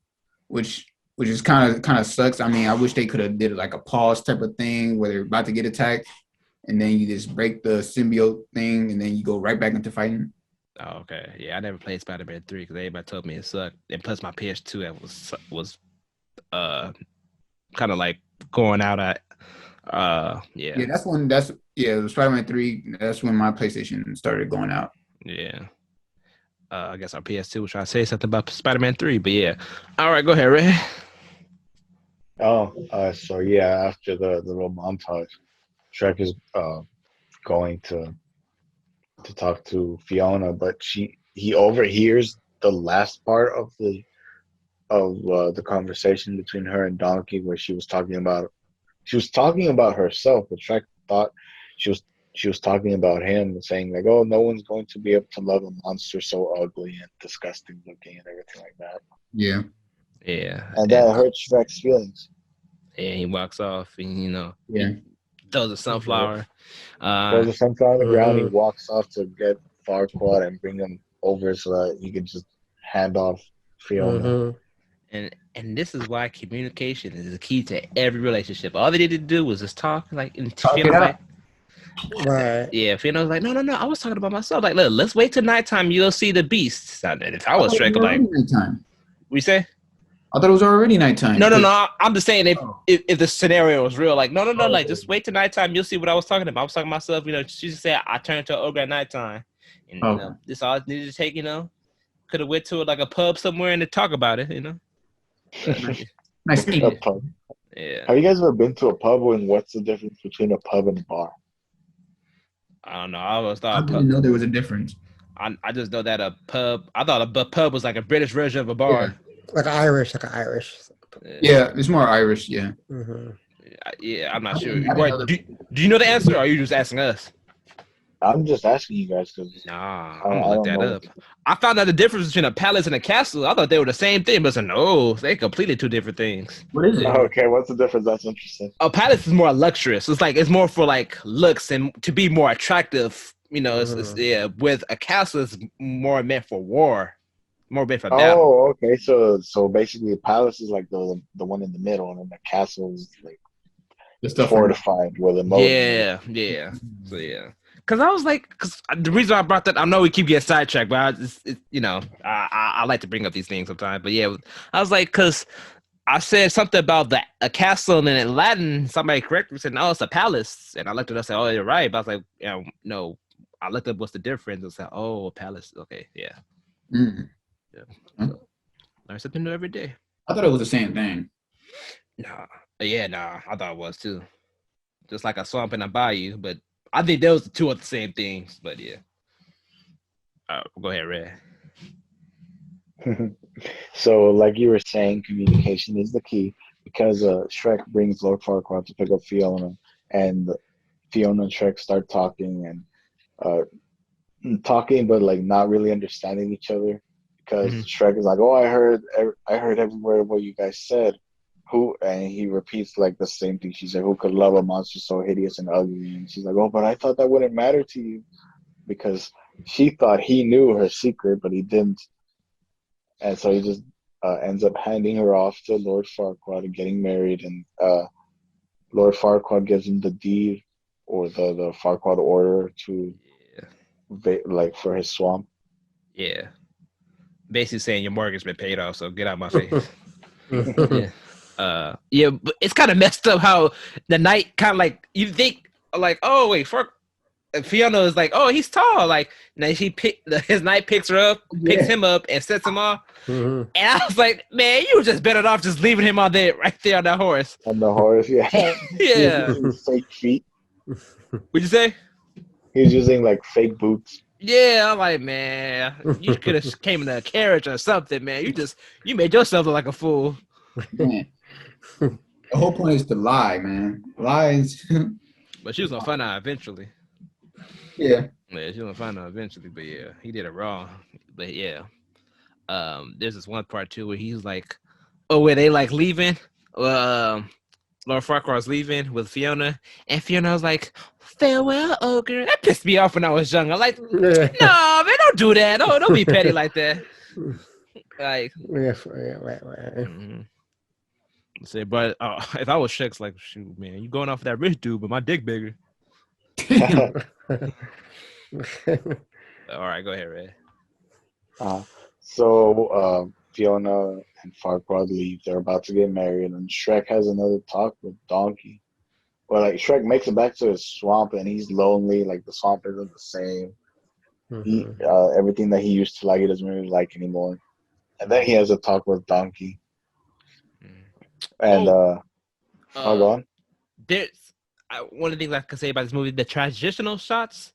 which is kind of sucks. I mean, I wish they could have did like a pause type of thing where they're about to get attacked, and then you just break the symbiote thing, and then you go right back into fighting. Oh, okay. Yeah, I never played Spider-Man 3 because everybody told me it sucked. And plus my PS2 was kind of like going out at yeah. Yeah, the Spider-Man 3. That's when my PlayStation started going out. Yeah. I guess our PS2 was trying to say something about Spider-Man 3, but yeah. All right, go ahead, Ray. So yeah, after the little montage, Shrek is going to talk to Fiona, but he overhears the last part of the conversation between her and Donkey, where she was talking about herself, but Shrek thought she was talking about him, saying like, "Oh, no one's going to be able to love a monster so ugly and disgusting looking and everything like that." Yeah. Yeah. And that hurt Shrek's feelings. And he walks off and Yeah. he throws a sunflower. Throws the sunflower on the ground. He Mhm. walks off to get Farquaad and bring him over so that he can just hand off Fiona. Mhm. And this is why communication is the key to every relationship. All they needed to do was just talk, like, and Talk it Fiona's out. like, Right. yeah, Fiona's like, no, I was talking about myself. Like, look, let's wait till nighttime. You'll see the beast. If I was thought it Shrek, like, already nighttime. we say, I thought it was already nighttime. no. I'm just saying Oh. if the scenario was real, like, no, Oh. like, just wait till nighttime. You'll see what I was talking about. I was talking to myself. She just said I turned into an ogre at nighttime, and Oh. this all I needed to take. Could have went to like a pub somewhere and to talk about it. Nice. A pub. Yeah. Have you guys ever been to a pub? And what's the difference between a pub and a bar? I don't know. I always I thought didn't know there was a difference. I just know that a pub. I thought a pub was like a British version of a Yeah, bar. Like an Irish. yeah, it's more Irish. Yeah, Mm-hmm. Yeah, I'm not I sure. didn't know What that. do you know the answer, or are you just asking us? I'm just asking you guys because Nah, I I'm gonna look don't that know. up. I found out the difference between a palace and a castle. I thought they were the same thing, but no, they completely two different things. What is it? Okay, what's the difference? That's interesting. A palace is more luxurious. It's more for like looks and to be more attractive. It's yeah. With a castle, it's more meant for war, more meant for battle. Oh, okay. So basically, the palace is like the one in the middle, and then the castle is like The stuff from. fortified with a moat and everything. Yeah. So yeah. Cause I was like, cause the reason I brought that, I know we keep getting sidetracked, but I like to bring up these things sometimes. But yeah, I was like, cause I said something about a castle, and then in Latin, somebody corrected me, said, "No, it's a palace." And I looked at it and said, "Oh, you're right." But I was like, no. I looked up what's the difference. I said, "Oh, a palace." Okay, yeah. Mm. Yeah. Huh? So, learn something new every day. I thought it was the same thing. Nah, I thought it was too. Just like a swamp and a bayou, but I think those two are the same things. But yeah. Go ahead, Red. So, like you were saying, communication is the key because Shrek brings Lord Farquaad to pick up Fiona, and Fiona and Shrek start talking and uh, talking, but like not really understanding each other because Mm-hmm. Shrek is like, "Oh, I heard every word of what you guys said." Who and he repeats like the same thing. She said, "Who could love a monster so hideous and ugly?" And she's like, "Oh, but I thought that wouldn't matter to you," because she thought he knew her secret, but he didn't. And so he just ends up handing her off to Lord Farquaad and getting married. And Lord Farquaad gives him the deed or the Farquaad order to Yeah. like for his swamp. Yeah. Basically saying your mortgage been paid off, so get out my face. Yeah. Yeah, but it's kind of messed up how the knight kind of like you think like, oh wait, Fiona is like, oh, he's tall. Like now his knight picks her up, picks him up, and sets him off. And I was like, man, you were just better off just leaving him on there, right there on that horse. And the horse, yeah, he was Yeah. using fake feet. What'd you say? He was using like fake boots. Yeah, I'm like, man, you could have came in a carriage or something, man. You made yourself look like a fool. Man. The whole point is to lie, man. Lies. But she was gonna find out eventually. Yeah. Yeah, she was gonna find out eventually. But yeah, he did it wrong. But yeah, there's this one part too where he's like, oh, where they like leaving. Lord Farquaad's leaving with Fiona, and Fiona was like, "Farewell, ogre." That pissed me off when I was young. I'm like, no, man, don't do that. No, don't be petty like that. Like, right. mm-hmm. Say, but if I was Shrek's, like, shoot, man, you going off that rich dude, but my dick bigger. All right, go ahead, Red. So Fiona and Farquaad leave. They're about to get married, and Shrek has another talk with Donkey. Well, like Shrek makes it back to his swamp, and he's lonely. Like the swamp isn't the same. He everything that he used to like, he doesn't really like anymore. And then he has a talk with Donkey, and I'll go on. There's one of the things I can say about this movie: the transitional shots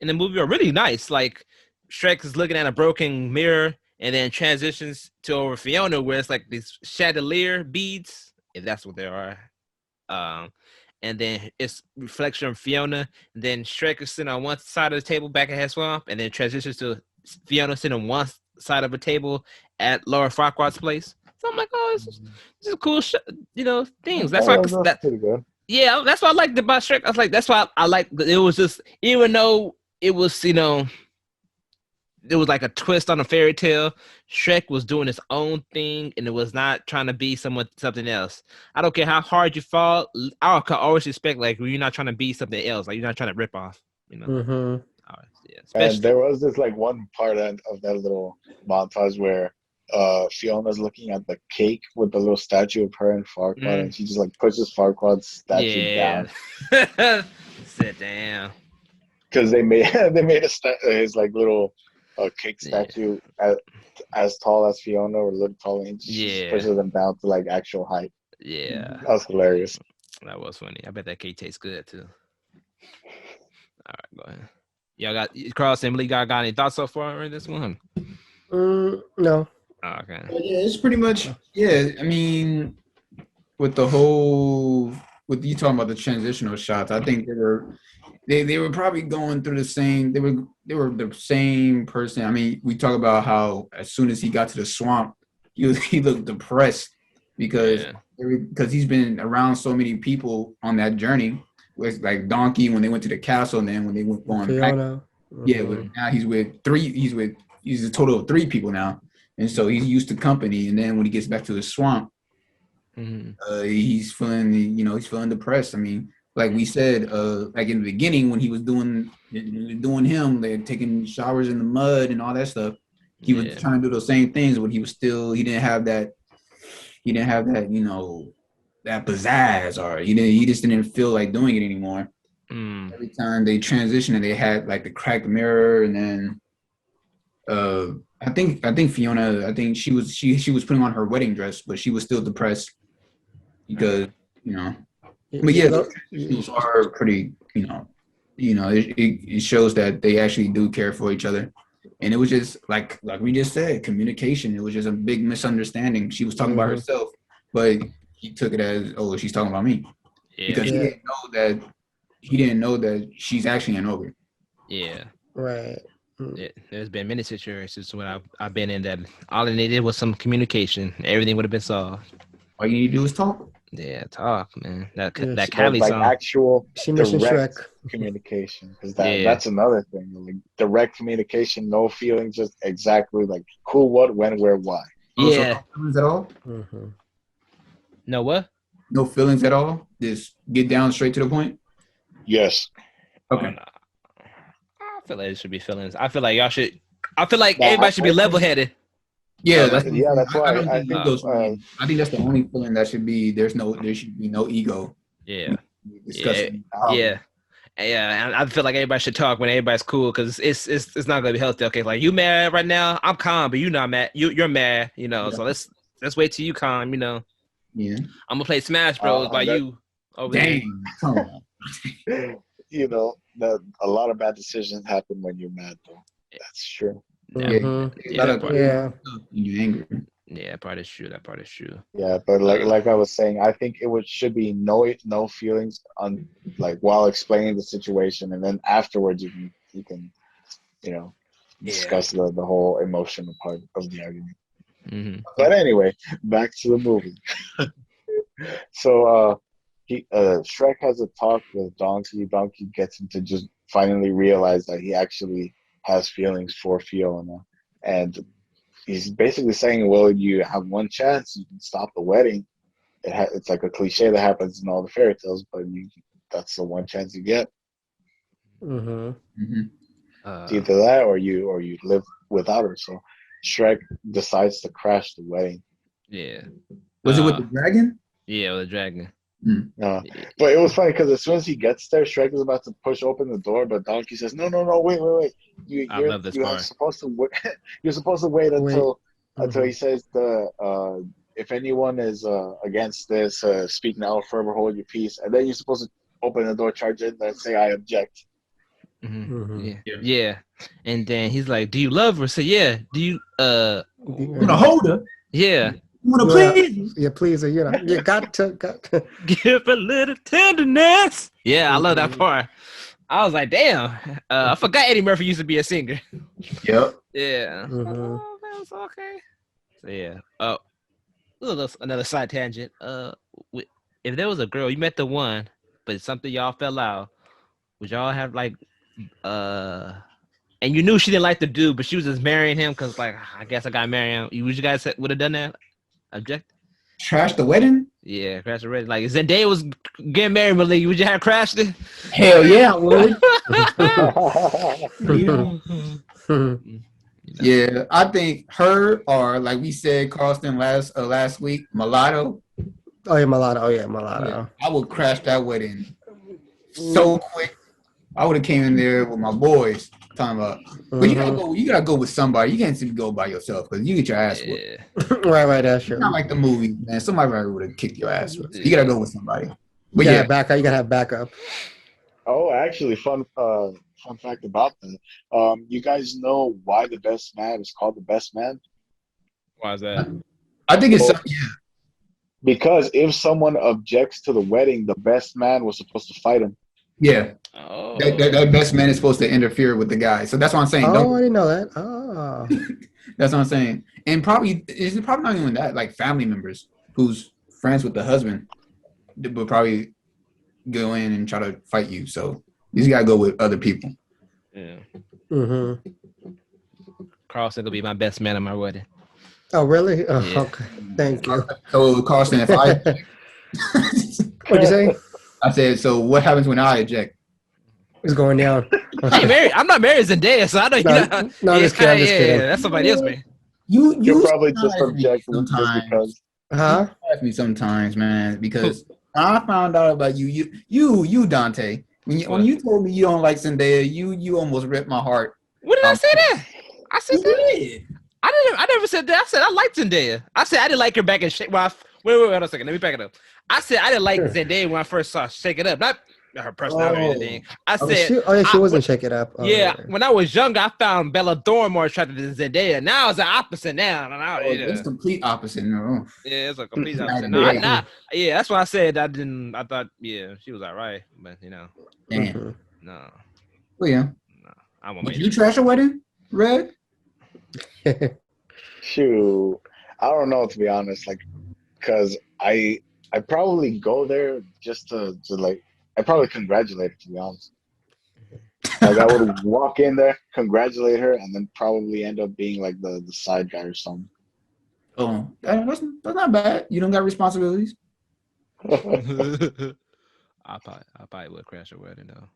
in the movie are really nice. Like Shrek is looking at a broken mirror, and then transitions to over Fiona, where it's like these chandelier beads, if that's what they are. And then it's reflection of Fiona. And then Shrek is sitting on one side of the table back at his swamp, and then transitions to Fiona sitting on one side of a table at Laura Farquaad's place. So I'm like, oh, this is a cool, things. That's why That's pretty good. yeah, that's what I liked about Shrek. I was like, that's why I like. It was just, even though it was, it was like a twist on a fairy tale. Shrek was doing his own thing, and it was not trying to be something else. I don't care how hard you fall. I can always respect like when you're not trying to be something else. Like you're not trying to rip off. Yeah, And there was this like one part of that little montage where Fiona's looking at the cake with the little statue of her and Farquaad, and she just like pushes Farquaad's statue down. Sit down. Because they made his like little cake statue as tall as Fiona or a little taller, and she just pushes them down to like actual height. Yeah, that was hilarious. That was funny. I bet that cake tastes good too. All right, go ahead. Y'all got Carlston, Malik, got any thoughts so far on this one? No. Oh, okay. Yeah, it's pretty much. Yeah, I mean, with the whole, with you talking about the transitional shots, I think they were probably going through the same. They were the same person. I mean, we talk about how as soon as he got to the swamp, he looked depressed because he's been around so many people on that journey. With like Donkey when they went to the castle, and then when they went going back, yeah. But now he's with three. He's a total of 3 people now, and so he's used to company. And then when he gets back to the swamp, he's feeling, he's feeling depressed. I mean, like we said, like in the beginning when he was doing him, like taking showers in the mud and all that stuff, he was trying to do those same things, but he didn't have that, that pizzazz, or he just didn't feel like doing it anymore. Every time they transitioned and they had like the cracked mirror, and then I think Fiona, I think she was putting on her wedding dress, but she was still depressed because but yeah, these are pretty, it shows that they actually do care for each other. And it was just like we just said, communication. It was just a big misunderstanding. She was talking about herself, but he took it as, oh, she's talking about me, because he didn't know that she's actually an ogre. Yeah. Right. Yeah, there's been many situations when I've been in that all I needed was some communication. Everything would have been solved. All you need to do is talk. Yeah, talk, man. That Yes. Cali like song. actual She mentioned direct Shrek. communication, because that's another thing. Like direct communication, no feelings, just exactly like cool, what, when, where, why. Yeah. No feelings at all. No what? No feelings at all. Just get down straight to the point. Yes. Okay. Oh, no. I feel like it should be feelings. I feel like y'all should. I feel like everybody should be level-headed. Yeah, that's why I think that's the only feeling that should be. There should be no ego. Yeah. Discussing. Yeah. And I feel like everybody should talk when everybody's cool, because it's not gonna be healthy. Okay, like you mad right now, I'm calm, but you're not mad. You're mad, So let's wait till you calm, Yeah. I'm gonna play Smash Bros by you over there. Come on. That a lot of bad decisions happen when you're mad, though. That's true. Yeah. You're angry. Yeah, that part is true. Yeah, but like I was saying, I think should be no feelings on, like, while explaining the situation, and then afterwards you can discuss the whole emotional part of the argument. But anyway, back to the movie. So Shrek has a talk with Donkey. Donkey gets him to just finally realize that he actually has feelings for Fiona, and he's basically saying, well, you have one chance, you can stop the wedding. It's like a cliche that happens in all the fairy tales, but that's the one chance you get. It's either that or you live without her. So Shrek decides to crash the wedding. Yeah. Was it with the dragon? Yeah, with the dragon. But it was funny because as soon as he gets there, Shrek is about to push open the door, but Donkey says, "No, wait! You're supposed to wait. You're supposed to wait until he says if anyone is against this, speak now or forever hold your peace, and then you're supposed to open the door, charge in, and say I object." Yeah, and then he's like, "Do you love her?" Say, "Yeah." Do you gonna hold her? Yeah. You wanna please? Yeah, please. You got to give a little tenderness. Yeah, I love that part. I was like, damn. I forgot Eddie Murphy used to be a singer. Yep. Yeah. Oh, that's okay. So yeah. Another side tangent. If there was a girl, you met the one, but something y'all fell out, would y'all have like and you knew she didn't like the dude, but she was just marrying him because, like, I guess I got married him. Would you guys would have done that? Object? Trash the wedding? Yeah, crash the wedding. Like, Zendaya was getting married, Malik. Would you have crashed it? Hell yeah, I would. Yeah, I think her, or like we said, CARLSTON last week, Mulatto. Oh yeah, Mulatto. Yeah, I would crash that wedding so quick. I would have came in there with my boys talking about, but you gotta go with somebody. You can't simply go by yourself because you get your ass whooped. right, that's true. It's not like the movie, man. Somebody would have kicked your ass. You gotta go with somebody. But you gotta have backup. Oh, actually, fun fact about that. You guys know why the best man is called the best man? Why is that? I think it's Well, yeah, because if someone objects to the wedding, the best man was supposed to fight him. yeah. That, Oh, that that best man is supposed to interfere with the guy. So that's what I'm saying. Oh, I Don't. didn't know that. Oh. That's what I'm saying. And probably it's probably not even that. Like family members who's friends with the husband will probably go in and try to fight you. So you just gotta go with other people. yeah. Mm-hmm. Carlston gonna be my best man at my wedding. Oh, really? Oh, Yeah. okay. Thank you. So Carlson, if I What'd you say? I said, so what happens when I eject? It's going down. I ain't married. I'm not married to Zendaya, so I know you No, know. no, I'm just kidding. I'm just kidding. That's somebody else, man. You'll You probably just surprise me object just sometimes. because. Huh? Surprise me sometimes, man. Because when I found out about you, Dante. When What? you told me you don't like Zendaya, you almost ripped my heart. What did I say that? I said You that. did. I never said that. I said I liked Zendaya. I said I didn't like her back in Shake. Well, wait a second. Let me back it up. I said I didn't like Zendaya when I first saw Shake It Up, not her personality or anything. I Oh, said, She wasn't Shake It Up. Oh, yeah, when I was younger, I found Bella Thorne more attractive than Zendaya. Now it's the opposite. Now, it's complete opposite. No. yeah, it's a complete opposite. Yeah. Yeah, that's why I said I didn't. I thought, yeah, she was alright, but Damn. no, Well, yeah. I won't Would make you it. trash a wedding, Red? Shoot, I don't know to be honest. Like, cause I probably go there just to like I probably congratulate her to be honest. Like I would walk in there, congratulate her, and then probably end up being like the side guy or something. Oh, that's not bad. You don't got responsibilities. I probably would crash a wedding though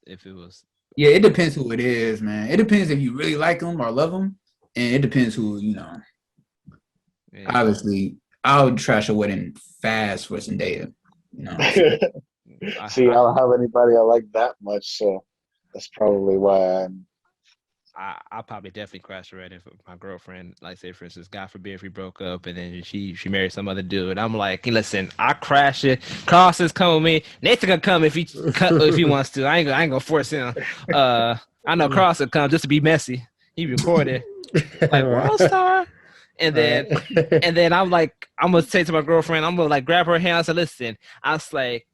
if it was. Yeah, it depends who it is, man. It depends if you really like them or love them, and it depends who you know. Yeah. Obviously, I would trash a wedding fast for Zendaya. You know. See, I don't have anybody I like that much, so that's probably why I'm. I probably definitely crash a wedding for my girlfriend. Like, say for instance, God forbid if we broke up and then she married some other dude. I'm like, hey, listen, I crash it. Carlson's coming with me. Nathan gonna come if he wants to. I ain't gonna force him. I know Carlson come just to be messy. He recorded like world star. And then I'm like, I'm gonna say to my girlfriend, I'm gonna like grab her hand and say, listen, I was like,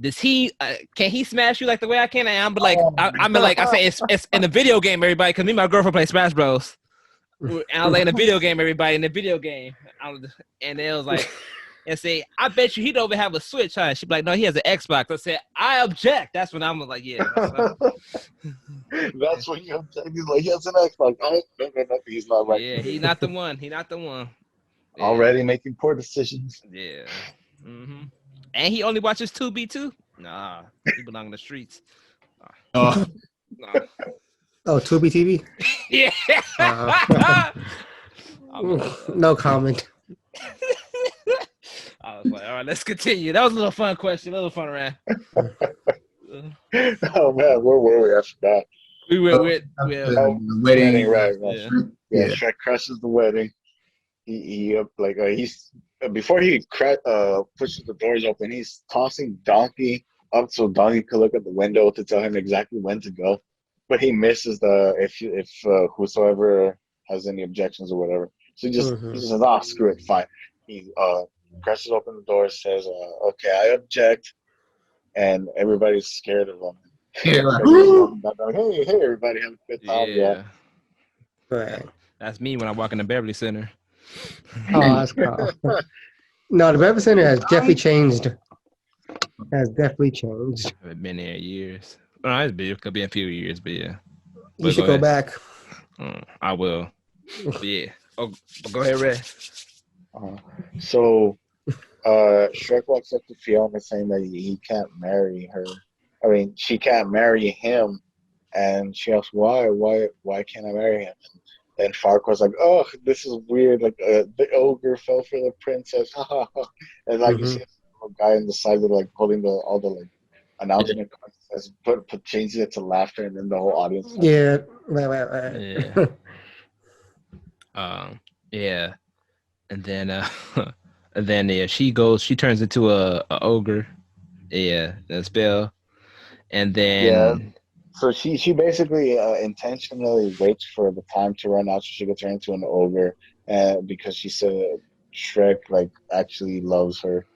does he can he smash you like the way I can? And I'm like, I mean, like I say, it's in the video game, everybody, because me and my girlfriend play Smash Bros. And I was like, in the video game, everybody in the video game. And it was like, and say, I bet you he don't even have a Switch, huh? She'd be like, no, he has an Xbox. I said, I object. That's when I'm like, yeah. That's when you object. He's like, he has an Xbox. Oh, no, he's not right. Yeah, he's not the one. He's not the one. Yeah. Already making poor decisions. Yeah. Mm-hmm. And he only watches 2B2? Nah, he belong in the streets. Oh, Nah. Oh, Tubi TV? Yeah. No comment. I was like, all right, let's continue. That was a little fun question, a little fun round. Oh man, where were we? I forgot. We were with the wedding, right? yeah. Shrek crashes the wedding. He's before he pushes the doors open, he's tossing Donkey up so Donkey could look at the window to tell him exactly when to go, but he misses the if whosoever has any objections or whatever. So he just says, "Ah, screw it, fine." He crashes open the door, says, "Okay, I object," and everybody's scared of him. Yeah, Hey, everybody, have a good time. Yeah. Right. That's me when I walk in the Beverly Center. Oh, that's cool. No, the Beverly Center has definitely changed. Has definitely changed. I haven't been there in years. It could be a few years, but yeah. You should go back. I will. But yeah. Oh, go ahead, Red. So, Shrek walks up to Fiona saying that he can't marry her. I mean, she can't marry him, and she asks why. Why can't I marry him? And Farquaad's like, oh, this is weird. Like the ogre fell for the princess, and like you see a guy in the side with like holding all the like announcement cards, says, changes it to laughter, and then the whole audience. Yeah, right. Yeah. Yeah, and then she turns into a ogre. Yeah, that spell. and Yeah. then So she basically intentionally waits for the time to run out so she can turn into an ogre, because she said Shrek like actually loves her,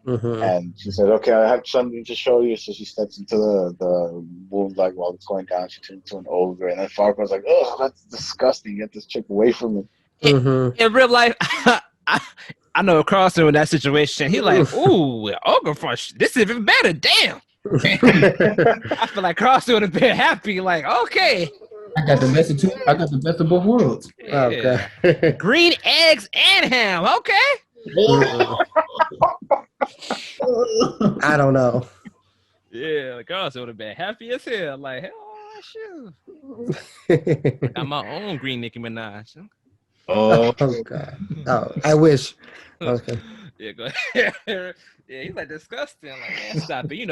Mm-hmm. and she said, "Okay, I have something to show you." So she steps into the moonlight while it's going down. She turns into an ogre, and then Farquaad's like, "Oh, that's disgusting! Get this chick away from me!" Mm-hmm. in real life, I, I know Carlston in that situation. He like, ooh, ogre fresh. This is even better. Damn. I feel like Carlston would have been happy. Like, okay, I got the best of two. I got the best of both worlds. yeah, Okay. green eggs and ham. Okay. Mm-mm. I don't know. Yeah, like Carlston would have been happy as hell. Like, hell, oh, shoot. I got my own green Nicki Minaj. Oh, Oh God. Oh, I wish. Okay. Yeah, go ahead. Yeah, he's like disgusting. Like, man, stop it. You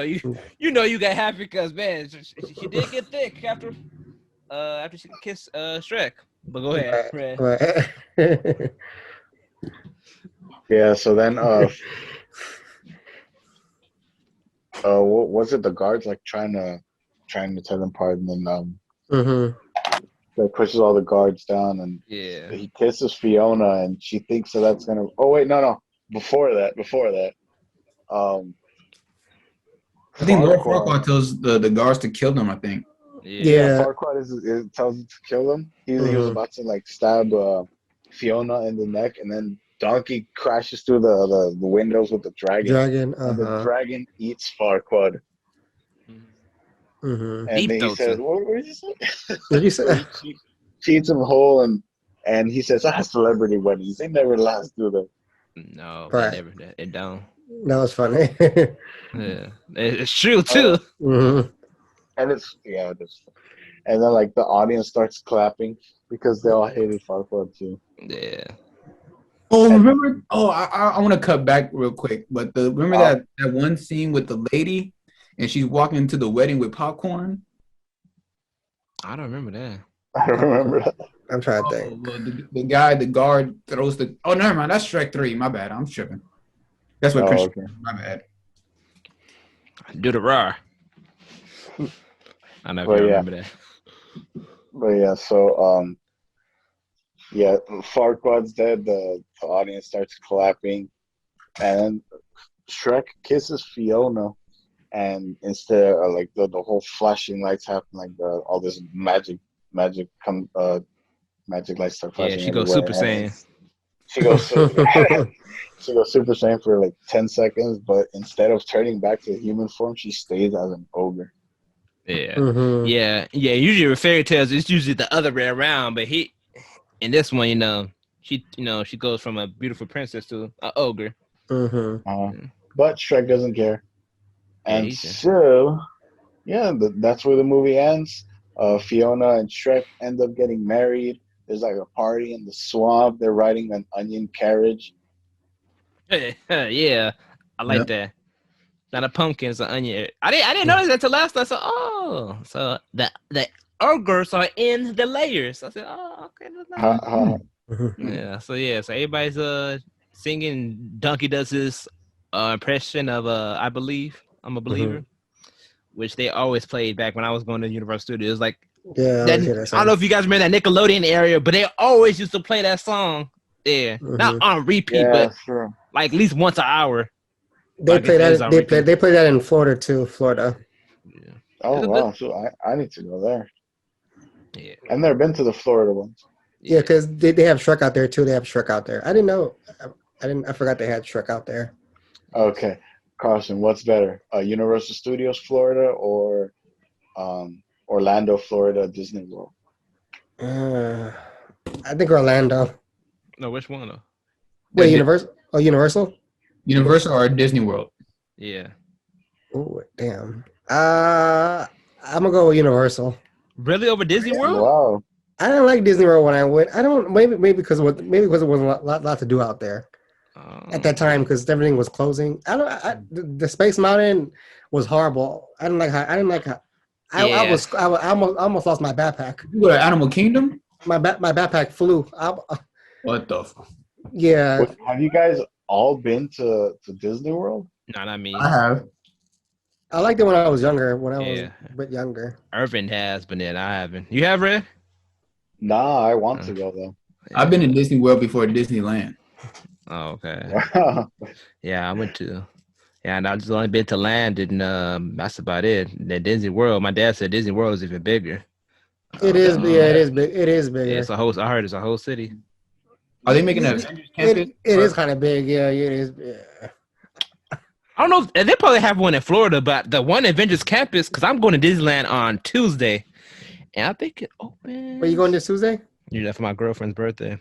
know you got happy because man, she did get thick after she kissed Shrek. But go ahead, Red. Right. Yeah. So then, what was it? The guards like trying to tell them apart, and then Mm-hmm. like pushes all the guards down, and Yeah. he kisses Fiona, and she thinks that that's gonna. Oh wait, no. Before that, um, I think Lord Farquaad. Farquaad tells the guards to kill them. I think. Yeah, Yeah. Farquaad tells him to kill him. He was Mm-hmm. about to like stab Fiona in the neck, and then Donkey crashes through the windows with the dragon, Dragon. and the Uh-huh. dragon eats Farquaad. Mm-hmm. And Deep then he throats. says, "What did you say?" Did you So say? she eats him whole, and he says, "Ah, celebrity weddings, they never last, do they?" No, they Right. never. It don't. That was funny. Yeah, it's true Uh, too. Mm-hmm. and it's and then like the audience starts clapping because they all hated Farquaad too. Yeah. Oh, And remember? Oh, I want to cut back real quick, but remember uh, that one scene with the lady, and she's walking to the wedding with popcorn. I don't remember that. I don't remember that. I'm trying to Oh, think. well, the guard throws the. Oh, never mind. That's Shrek 3. My bad. I'm tripping. That's what Oh, Christian. okay. My bad. Do the raw. I know if But y'all yeah, remember that. so yeah, Farquaad's dead. The audience starts clapping, and Shrek kisses Fiona, and instead like the whole flashing lights happen, like all this magic lights start Yeah, flashing she goes everywhere, Super and Saiyan. she goes she goes Super Saiyan for like 10 seconds, but instead of turning back to human form, she stays as an ogre. Yeah. Mm-hmm. Yeah. Usually with fairy tales, it's usually the other way around. But in this one, she goes from a beautiful princess to an ogre. Mm-hmm. But Shrek doesn't care, Yeah, and he's just so yeah, that's where the movie ends. Fiona and Shrek end up getting married. There's like a party in the swamp. They're riding an onion carriage. yeah. I Yeah. like that. Not a pumpkin, it's an onion. I didn't notice that until last time. I said, oh, so the ogres are in the layers. I said, oh, okay, that's nice. Mm-hmm. So everybody's singing. Donkey does this impression of I believe I'm a believer, which they always played back when I was going to Universal Studios. Like Yeah, I that. always hear that I don't know song. if you guys remember that Nickelodeon area, but they always used to play that song there, not Mm-hmm. on repeat, Yeah, but sure. like at least once an hour. They I guess play it is that. on repeat. They play that in Florida too. Florida. Yeah, Oh it's a good. wow, so I need to go there. Yeah, I've never been to the Florida ones. Yeah, because they have Shrek out there too. They have Shrek out there. I didn't know. I forgot they had Shrek out there. Okay, Carlson, what's better, Universal Studios Florida or Orlando, Florida, Disney World? Uh, I think Orlando. No, which one though? Wait, Universal? Oh, Universal? Universal or Disney World? Yeah. Oh, damn. I'm gonna go with Universal. Really over Disney World? Wow. I didn't like Disney World when I went. I don't maybe because it wasn't a lot to do out there at that time because everything was closing. The Space Mountain was horrible. I didn't like how Yeah. I almost lost my backpack. You go to Animal Kingdom? My backpack flew. What the fuck? Yeah. Have you guys all been to Disney World? No, not me. I have. I liked it when I was younger. When I was Yeah, a bit younger. Irvin has, but then I haven't. You have, Red? Nah, I want Uh, to go though. I've been in Disney World before Disneyland. Oh, okay. Wow. Yeah, I went to. Yeah, and I just only been to land, and that's about it. The Disney World. My dad said Disney World is even bigger. It is, yeah, it Yeah. is big. It is Yeah, it's bigger. a whole. I heard it's a whole city. Are they making an Avengers campus? It is kind of big. Yeah, it is. Yeah. I don't know. They probably have one in Florida, but the one Avengers campus, because I'm going to Disneyland on Tuesday, and I think it opens. Where you going this Tuesday? Yeah, for my girlfriend's birthday.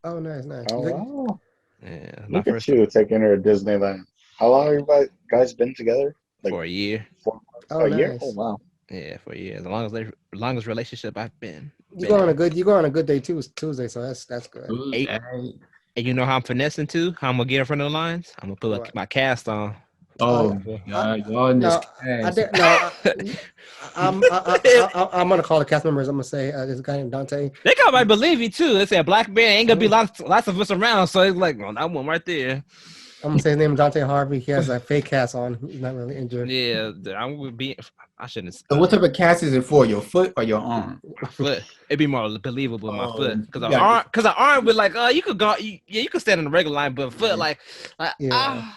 Oh, nice, nice. Oh You wow. Yeah, my Look at first you taking her to Disneyland. How long have you guys been together? Like for a year. 4 months? Oh, A year? Oh nice. wow. Yeah, for a year. The longest relationship I've been. You go on a good. You go on a good day too. Tuesday, so that's good. Eight. And you know how I'm finessing too? How I'm gonna get in front of the lines? I'm gonna put What? my cast on. Oh, God, y'all in this No, I cast. did. No, I'm gonna call the cast members. I'm gonna say there's a guy named Dante. They got might believe me too. They said black man ain't gonna be lots of us around, so it's like, well, that one right there. I'm gonna say his name is Dante Harvey. He has a fake cast on. He's not really injured. Yeah, I'm gonna be. I shouldn't. So what type of cast is it for? Your foot or your arm? My foot. It'd be more believable in my Oh, foot because you got an arm with like, you could go, yeah, you could stand on the regular line, but foot like Yeah.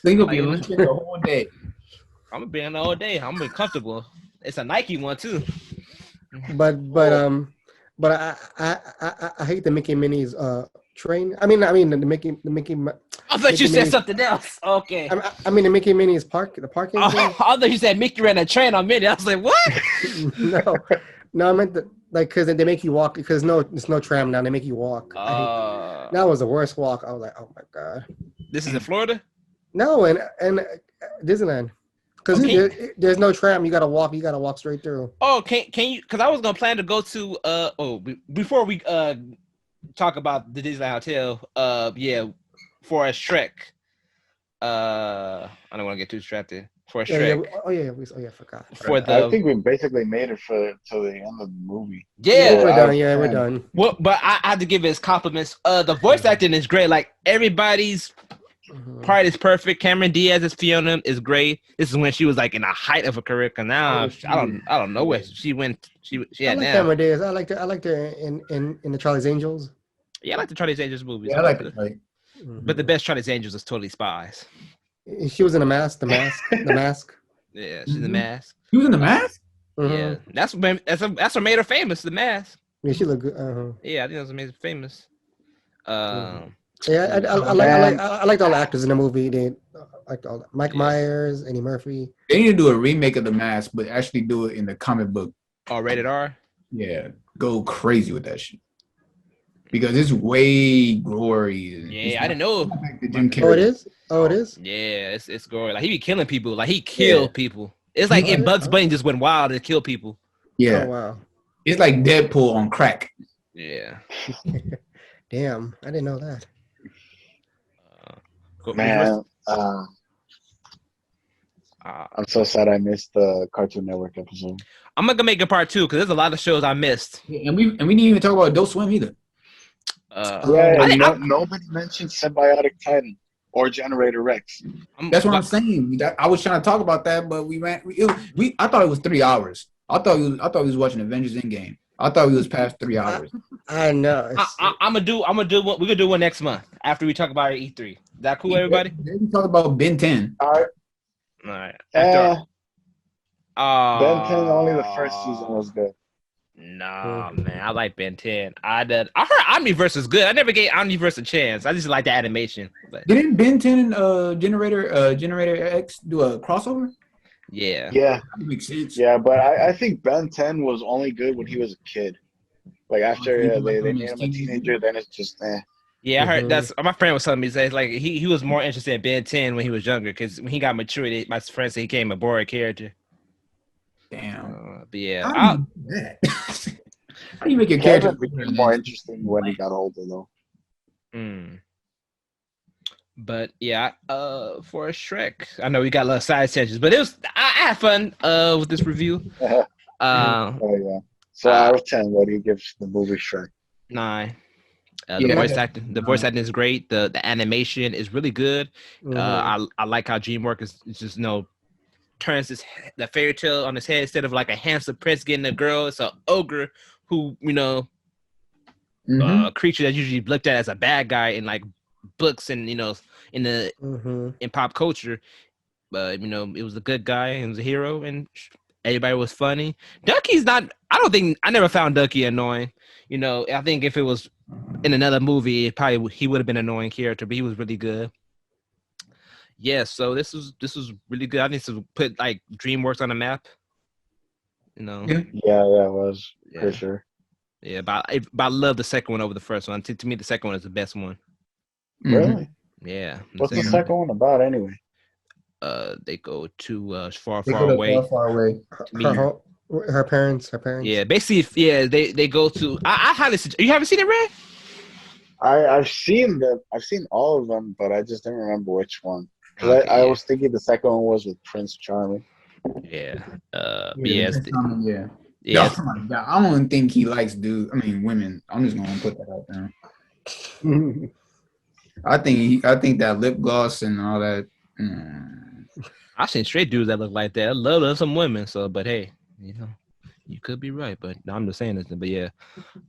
So you gonna be limping the whole day. I'm gonna be on the whole day. I'm gonna be comfortable. It's a Nike one too. But I hate the Mickey Minnie's train. I mean the Mickey. I thought Mickey you said Minnie's- something else. Okay. I mean the Mickey Minnie's the parking. Oh, thing. I thought you said Mickey ran a train on Minnie. I was like, what? No, I meant because they make you walk because it's no tram now. They make you walk. That was the worst walk. I was like, oh my god. This is in Florida? No, and Disneyland. Because Okay. there's no tram. You gotta walk. You gotta walk straight through. Oh, can you? Because I was gonna plan to go to before we talk about the Disneyland Hotel. Yeah, for a Shrek. I don't want to get too distracted. For a Shrek. I forgot. For the I think we basically made it till the end of the movie. yeah. We're I done. was Yeah, we're trying- done. Well, but I had to give his compliments. The voice acting is great. Like everybody's Mhm. part is perfect. Cameron Diaz as Fiona is great. This is when she was like in the height of her career. Cause now I don't know where she went. She I had like now. Cameron Diaz. I liked her in the Charlie's Angels. Yeah, I like the Charlie's Angels movies. Yeah, I like it. Like, But the best Charlie's Angels is Totally Spies. She was in the mask. The mask. Yeah, she's the Mask. he was in the mask. Yeah, Mhm. that's what made her famous. The Mask. Yeah, she looked good. Yeah, I think that's what made her famous. Yeah, I liked all the actors in the movie. They liked all that. Mike Myers, Eddie Murphy. They need to do a remake of the mask, but actually do it in the comic book. Rated R. Yeah, go crazy with that shit because it's way gory. Yeah, I didn't know. Like the Jim Oh, it Carrey. is. Oh, it is. Yeah, it's gory. Like he be killing people. Like he killed people. It's like Oh, in yeah. Bugs Bunny just went wild and killed people. Yeah, Oh wow. it's like Deadpool on crack. Yeah. Damn, I didn't know that. Man, I'm so sad I missed the Cartoon Network episode. I'm gonna make a part 2 because there's a lot of shows I missed. And we didn't even talk about Adult Swim either. Nobody mentioned Symbiotic Titan or Generator Rex. That's what I'm saying. I was trying to talk about that, but we ran. I thought it was 3 hours. I thought we was watching Avengers Endgame. I thought we was past 3 hours. I know. I'm gonna do one. We're gonna do one next month after we talk about E3. Is that cool, everybody? We talk about Ben 10. All right. All right. Ben 10, only the first season was good. Nah, man, I like Ben 10. I heard Omniverse is good. I never gave Omniverse a chance. I just like the animation. But Didn't Ben 10 and Generator X do a crossover? yeah. Yeah, That makes sense. yeah, but I think Ben 10 was only good when he was a kid. Like after they made him a teenager, then it's just Yeah, I heard that's my friend was telling me. It's like he was more interested in Ben 10 when he was younger because when he got mature, my friend said he became a boring character. Damn. But yeah, How do you do that? How do you make your character Kevin became more interesting when he got older, though. But yeah, for a Shrek, I know we got a lot of side tangents, but I had fun with this review. Oh yeah. So out of 10, what do you give the movie Shrek? 9. The voice acting is great. The animation is really good. I like how DreamWorks is just turns the fairy tale on his head. Instead of like a handsome prince getting a girl, it's an ogre who, a creature that's usually looked at as a bad guy in like books and in pop culture. But it was a good guy and was a hero, and everybody was funny. Ducky's not. I never found Ducky annoying. I think if it was in another movie, he would have been an annoying character, but he was really good. Yeah, so this was really good. I need to put like DreamWorks on the map. Yeah, it was for sure. Yeah, but I love the second one over the first one. To me, the second one is the best one. Really? Yeah. What's the second one about anyway? They go to far away. Her parents. Yeah, basically, yeah. They go to. I highly suggest. You haven't seen it, Red? I've seen all of them, but I just didn't remember which one. Because I was thinking the second one was with Prince Charming. Yeah. Yeah. Oh my God. I don't think he likes women. I'm just gonna put that out there. I think that lip gloss and all that. I've seen straight dudes that look like that. I love some women. So, but hey, you could be right. But no, I'm just saying this. But yeah.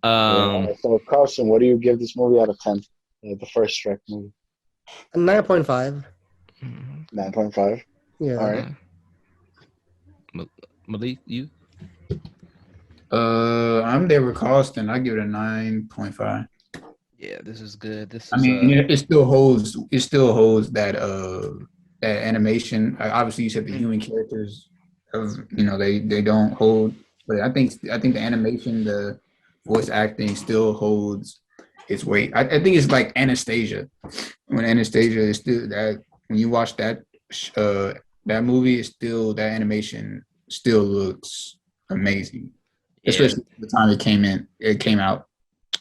So Carlston, what do you give this movie out of 10? The first Shrek movie. 9.5. 9.5. Yeah. All right. Malik, you? I'm there with CARLSTON. I give it a 9.5. Yeah, this is good. It still holds. It still holds that that animation. Obviously, you said the human characters, they don't hold. But I think the animation, the voice acting, still holds its weight. I think it's like Anastasia. When Anastasia is still that. When you watch that movie, it's still that animation still looks amazing. Yeah. Especially the time it came out.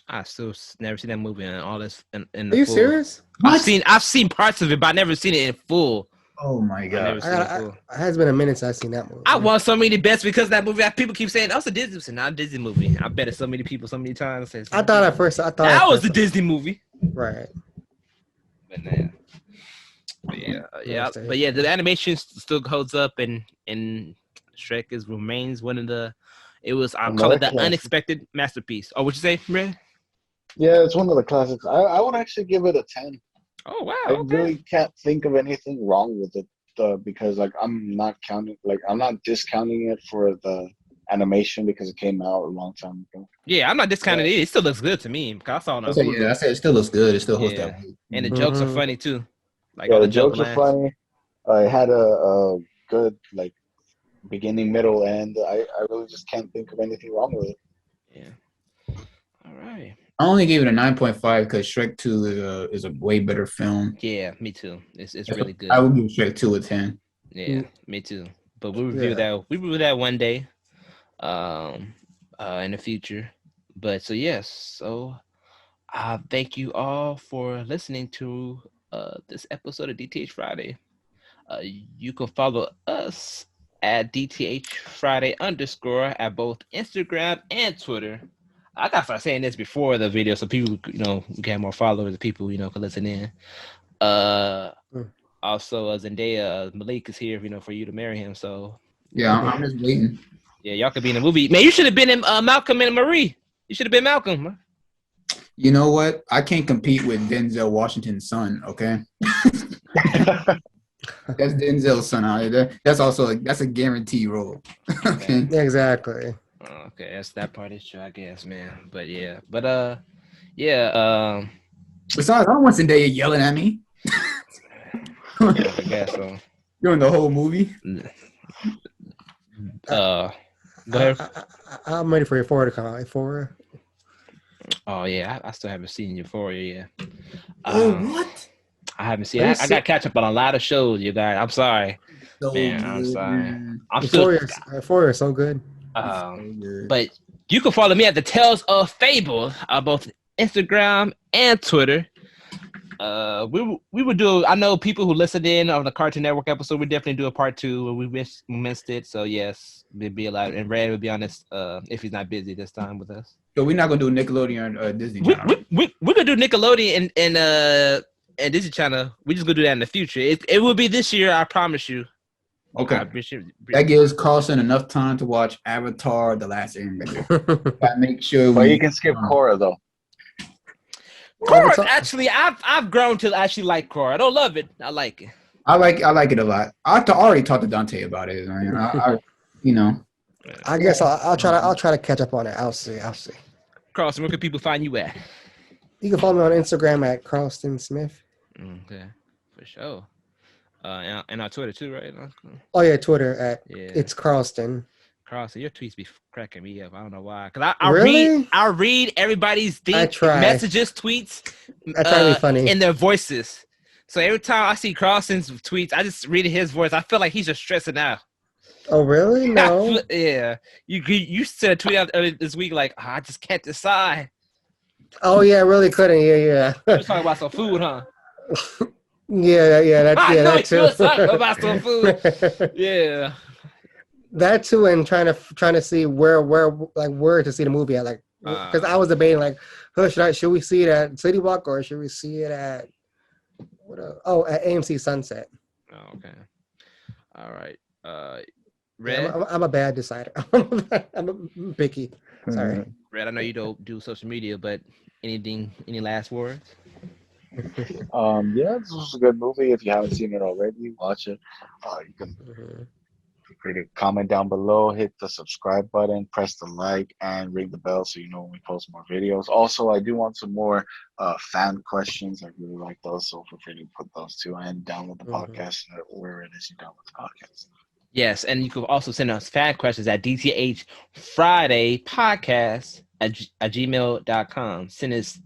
I still never seen that movie and all this. Are you serious? I've seen parts of it, but I never seen it in full. Oh my God! It has been a minute since I've seen that movie. I won so many bets because of that movie. People keep saying, "Oh, it's a Disney." It's not a Disney movie. I bet it so many people so many times. I thought at first that was the Disney movie, right? But yeah, the animation still holds up, and Shrek remains one of the. I'll call it the unexpected masterpiece. Oh, what you say, Red? Yeah, it's one of the classics. I would actually give it a 10. Oh wow! I really can't think of anything wrong with it because I'm not discounting it for the animation because it came out a long time ago. Yeah, I'm not discounting it. It still looks good to me. I saw it. I said it still looks good. It still holds that weight. And the jokes are funny too. The jokes are funny. It had a good beginning, middle, end. I really just can't think of anything wrong with it. Yeah. All right. I only gave it a 9.5 because Shrek 2 is a way better film. Yeah, me too. It's really good. I would give Shrek 2 a 10. Yeah, me too. But we'll review that. We review that one day, in the future. But so yes, so thank you all for listening to this episode of DTH Friday. You can follow us at DTH Friday _ at both Instagram and Twitter. I got to start saying this before the video so people, we can have more followers and people, can listen in. Also, Zendaya, Malik is here, for you to marry him. So yeah, I'm just waiting. Yeah, y'all could be in the movie. Man, you should have been in Malcolm and Marie. You should have been Malcolm. You know what? I can't compete with Denzel Washington's son. Okay. That's Denzel's son out there. That's a guaranteed role. Okay. Exactly. Okay, that part is true, I guess, man. But yeah, Besides, I don't want Zendaya yelling at me. Yeah, I guess so. During the whole movie. Go ahead. I'm ready for Euphoria to come out. Euphoria. Oh yeah, I still haven't seen Euphoria yet. What? I haven't seen. I got to catch up on a lot of shows, you guys. I'm sorry, man. I'm sorry. Euphoria is so good. But you can follow me at the Tales of Fable, both Instagram and Twitter. We would do. I know people who listened in on the Cartoon Network episode. We definitely do a part 2 where we missed it. So yes, it'd be a lot. And Red would be honest, if he's not busy this time with us. So we're not gonna do Nickelodeon or Disney Channel. We're gonna do Nickelodeon and Disney Channel. We just gonna do that in the future. It will be this year. I promise you. Okay. Bishop. That gives Carlson enough time to watch Avatar: The Last Airbender. Gotta make sure But we. you can skip Korra though. Korra, actually, I've grown to actually like Korra. I don't love it. I like it. I like it a lot. Already talked to Dante about it. I mean, I guess I'll try to catch up on it. I'll see. Carlson, where can people find you at? You can follow me on Instagram at CARLSTON Smith. Okay, for sure. And on Twitter too, right? Oh yeah, Twitter at it's CARLSTON. Carlson, your tweets be cracking me up. I don't know why. Cause I Really? read everybody's messages, tweets. I try to be funny in their voices. So every time I see Carlson's tweets, I just read his voice. I feel like he's just stressing out. Oh really? No. Yeah. You said a tweet out earlier this week like, I just can't decide. Oh yeah, I really couldn't. Yeah. You was talking about some food, huh? Yeah. That too. You was talking about some food. Yeah. That too, and trying to see where to see the movie at, like, because I was debating like, should we see it at City Walk or should we see it at at AMC Sunset? Oh, okay. All right. Red. Yeah, I'm a bad decider. I'm picky. Sorry. Red, I know you don't do social media, but any last words? Yeah, this was a good movie. If you haven't seen it already, watch it. You can feel free to comment down below, hit the subscribe button, press the like, and ring the bell so you know when we post more videos. Also, I do want some more fan questions. I really like those, so feel free to put those too, and download the podcast where it is you download the podcast. Yes, and you can also send us fan questions at dthfridaypodcast@gmail.com. Send us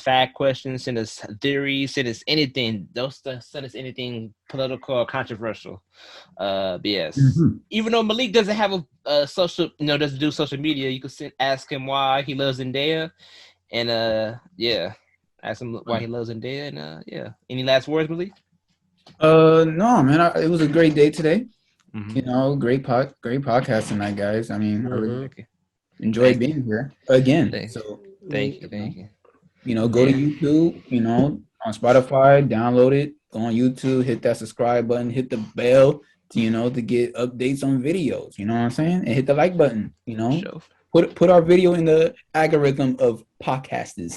fan questions, send us theories, send us anything. Send us anything political or controversial. But yes, even though Malik doesn't have a social, doesn't do social media, you can ask him why he loves Zendaya, and ask him why he loves Zendaya, and Any last words, Malik? No, man. It was a great day today. Great podcast tonight, guys. I mean, I really enjoyed being here again. Thank you. Go to YouTube, on Spotify, download it, go on YouTube, hit that subscribe button, hit the bell to get updates on videos, you know what I'm saying? And hit the like button, Sure. Put our video in the algorithm of podcasters.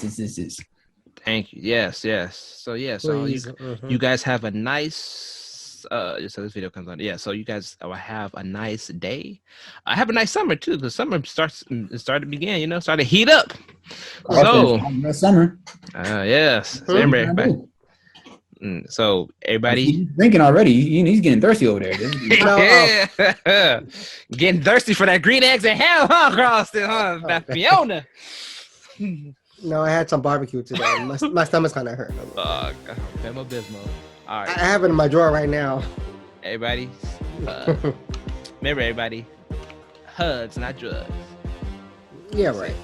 Thank you. Yes. So you guys have a nice so this video comes on. Yeah, so you guys have a nice day. I have a nice summer too, because summer started to begin, started to heat up. So summer. Yes. So everybody he's drinking already. He's getting thirsty over there. Getting thirsty for that green eggs and ham, huh, CARLSTON, huh? That Fiona. No, I had some barbecue today. My stomach's kind of hurt. Femo Bismo. All right. I have it in my drawer right now. Everybody, remember, everybody, hugs, not drugs. Yeah, right.